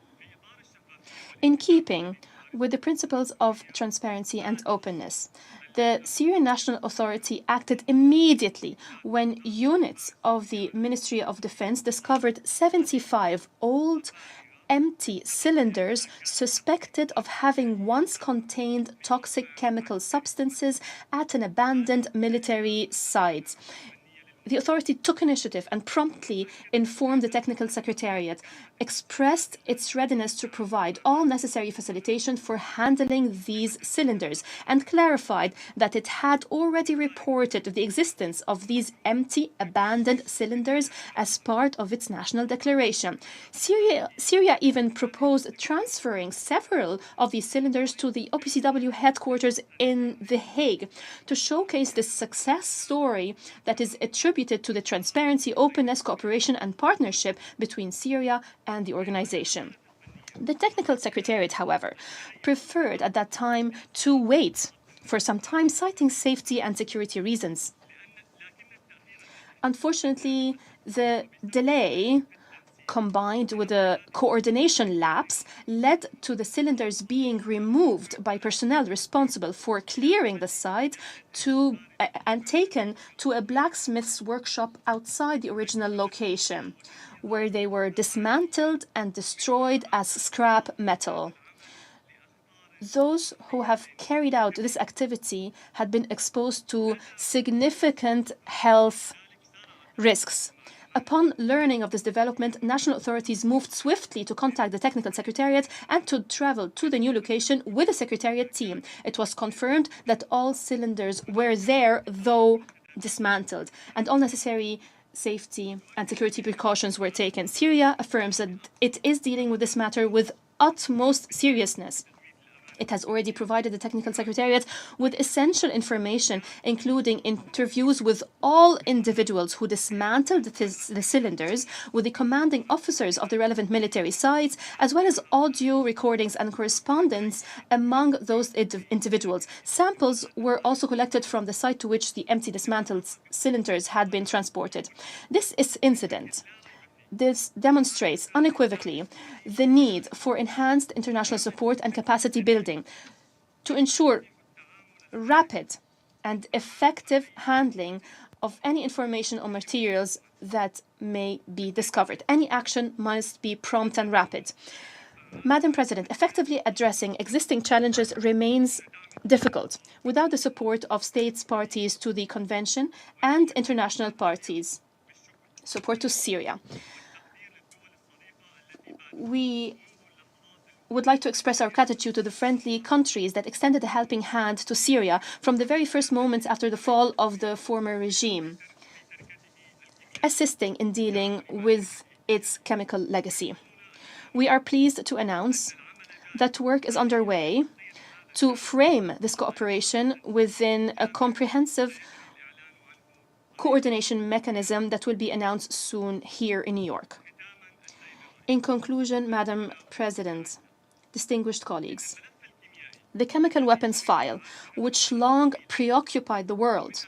in keeping with the principles of transparency and openness, the Syrian National Authority acted immediately when units of the Ministry of Defense discovered 75 old, empty cylinders suspected of having once contained toxic chemical substances at an abandoned military site. The authority took initiative and promptly informed the Technical Secretariat, expressed its readiness to provide all necessary facilitation for handling these cylinders, and clarified that it had already reported the existence of these empty, abandoned cylinders as part of its national declaration. Syria even proposed transferring several of these cylinders to the OPCW headquarters in The Hague to showcase the success story that is attributed to the transparency, openness, cooperation, and partnership between Syria and the organization. The Technical Secretariat, however, preferred at that time to wait for some time, citing safety and security reasons. Unfortunately, the delay, combined with a coordination lapse, led to the cylinders being removed by personnel responsible for clearing the site and taken to a blacksmith's workshop outside the original location, where they were dismantled and destroyed as scrap metal. Those who have carried out this activity had been exposed to significant health risks. Upon learning of this development, national authorities moved swiftly to contact the Technical Secretariat and to travel to the new location with the Secretariat team. It was confirmed that all cylinders were there, though dismantled, and all necessary safety and security precautions were taken. Syria affirms that it is dealing with this matter with utmost seriousness It has already provided the Technical Secretariat with essential information, including interviews with all individuals who dismantled the cylinders, with the commanding officers of the relevant military sites, as well as audio recordings and correspondence among those individuals. Samples were also collected from the site to which the empty dismantled cylinders had been transported. This incident demonstrates unequivocally the need for enhanced international support and capacity building to ensure rapid and effective handling of any information or materials that may be discovered. Any action must be prompt and rapid. Madam President, effectively addressing existing challenges remains difficult without the support of states parties to the Convention and international parties. Support to Syria. We would like to express our gratitude to the friendly countries that extended a helping hand to Syria from the very first moments after the fall of the former regime, assisting in dealing with its chemical legacy. We are pleased to announce that work is underway to frame this cooperation within a comprehensive coordination mechanism that will be announced soon here in New York. In conclusion, Madam President, distinguished colleagues, the chemical weapons file, which long preoccupied the world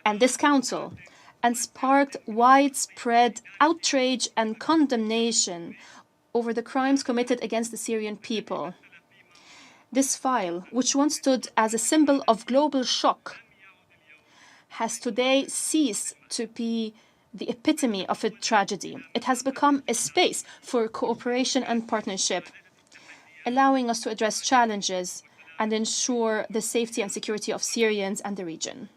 and this Council and sparked widespread outrage and condemnation over the crimes committed against the Syrian people. This file, which once stood as a symbol of global shock, has today ceased to be the epitome of a tragedy. It has become a space for cooperation and partnership, allowing us to address challenges and ensure the safety and security of Syrians and the region.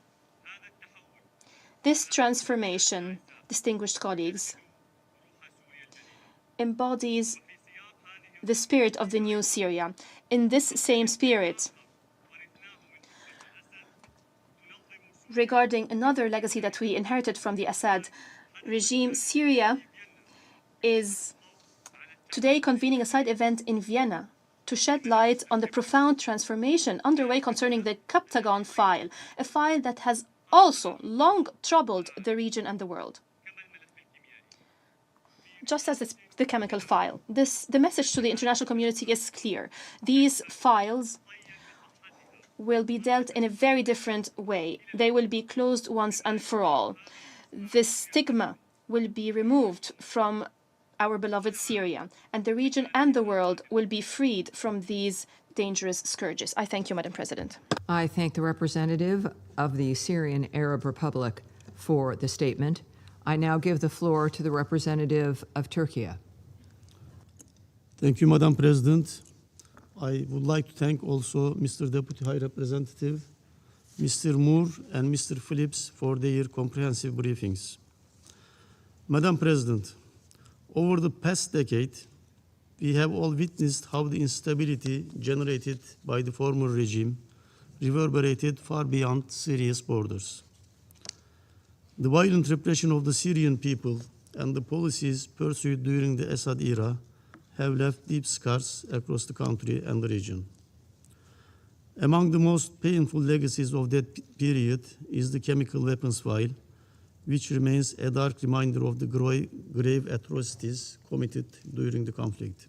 This transformation, distinguished colleagues, embodies the spirit of the new Syria. In this same spirit, regarding another legacy that we inherited from the Assad regime, Syria is today convening a side event in Vienna to shed light on the profound transformation underway concerning the Captagon file, a file that has also long troubled the region and the world. Just as the chemical file, the message to the international community is clear. These files will be dealt in a very different way. They will be closed once and for all. The stigma will be removed from our beloved Syria, and the region and the world will be freed from these dangerous scourges. I thank you, Madam President. I thank the representative of the Syrian Arab Republic for the statement. I now give the floor to the representative of Turkey. Thank you, Madam President. I would like to thank also Mr. Deputy High Representative, Mr. Moore, and Mr. Phillips for their comprehensive briefings. Madam President, over the past decade, we have all witnessed how the instability generated by the former regime reverberated far beyond Syria's borders. The violent repression of the Syrian people and the policies pursued during the Assad era have left deep scars across the country and the region. Among the most painful legacies of that period is the chemical weapons file, which remains a dark reminder of the grave atrocities committed during the conflict.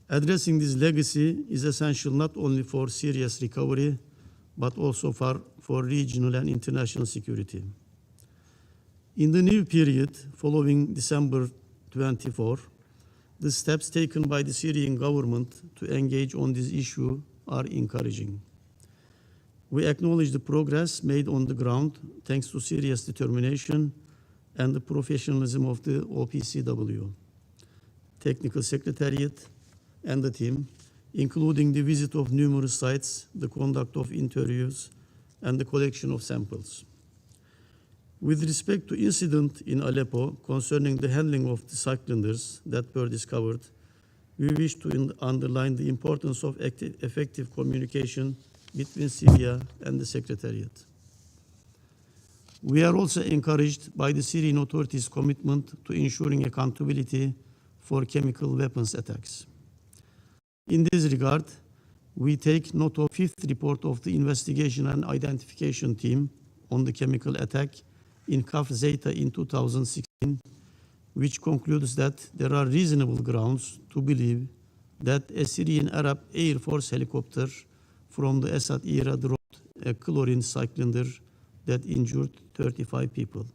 Addressing this legacy is essential not only for Syria's recovery, but also for regional and international security. In the new period following December 24, the steps taken by the Syrian government to engage on this issue are encouraging. We acknowledge the progress made on the ground thanks to Syria's determination and the professionalism of the OPCW, Technical Secretariat, and the team, including the visit of numerous sites, the conduct of interviews, and the collection of samples. With respect to incident in Aleppo concerning the handling of the cylinders that were discovered, we wish to underline the importance of effective communication between Syria and the Secretariat. We are also encouraged by the Syrian authorities' commitment to ensuring accountability for chemical weapons attacks. In this regard, we take note of fifth report of the investigation and identification team on the chemical attack in Kafr Zeta in 2016, which concludes that there are reasonable grounds to believe that a Syrian Arab Air Force helicopter from the Assad era dropped a chlorine cylinder that injured 35 people.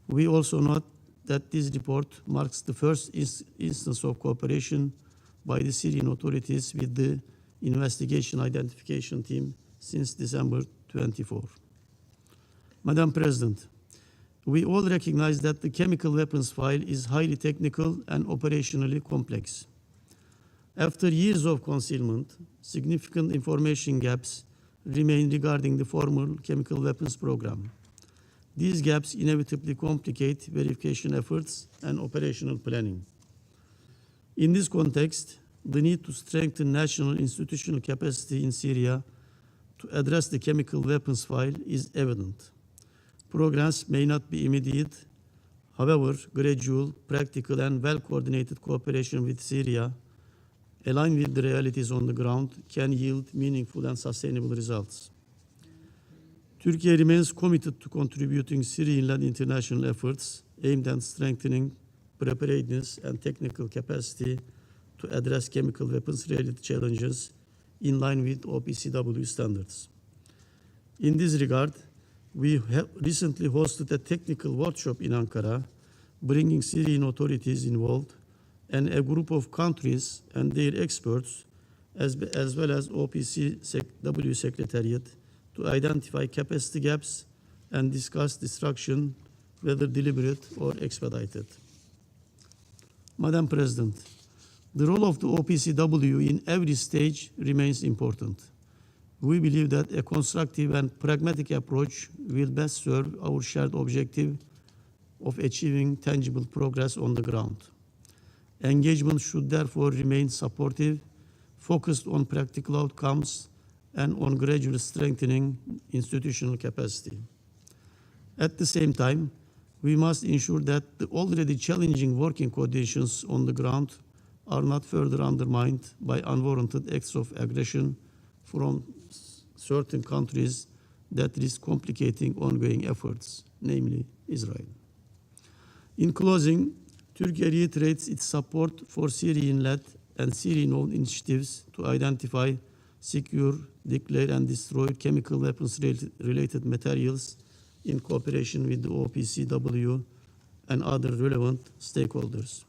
We also note that this report marks the first instance of cooperation by the Syrian authorities with the investigation identification team since December 24. Madam President, we all recognize that the chemical weapons file is highly technical and operationally complex. After years of concealment, significant information gaps remain regarding the former chemical weapons program. These gaps inevitably complicate verification efforts and operational planning. In this context, the need to strengthen national institutional capacity in Syria to address the chemical weapons file is evident. Programs may not be immediate. However, gradual, practical, and well-coordinated cooperation with Syria, aligned with the realities on the ground, can yield meaningful and sustainable results. Turkey remains committed to contributing Syrian-led international efforts aimed at strengthening preparedness and technical capacity to address chemical weapons-related challenges in line with OPCW standards. In this regard, we have recently hosted a technical workshop in Ankara, bringing Syrian authorities involved and a group of countries and their experts, as well as OPCW Secretariat, to identify capacity gaps and discuss destruction, whether deliberate or expedited. Madam President, the role of the OPCW in every stage remains important. We believe that a constructive and pragmatic approach will best serve our shared objective of achieving tangible progress on the ground. Engagement should therefore remain supportive, focused on practical outcomes, and on gradually strengthening institutional capacity. At the same time, we must ensure that the already challenging working conditions on the ground are not further undermined by unwarranted acts of aggression from certain countries that risk complicating ongoing efforts, namely Israel. In closing, Turkey reiterates its support for Syrian-led and Syrian-owned initiatives to identify, secure, declare, and destroy chemical weapons-related materials in cooperation with the OPCW and other relevant stakeholders.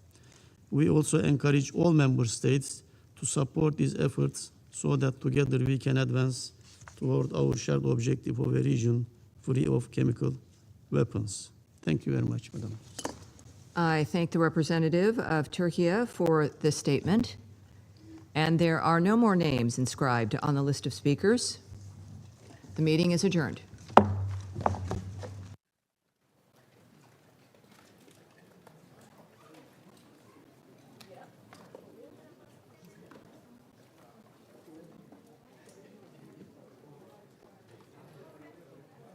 We also encourage all member states to support these efforts so that together we can advance toward our shared objective of a region free of chemical weapons. Thank you very much, Madam. I thank the representative of Turkey for this statement. And there are no more names inscribed on the list of speakers. The meeting is adjourned.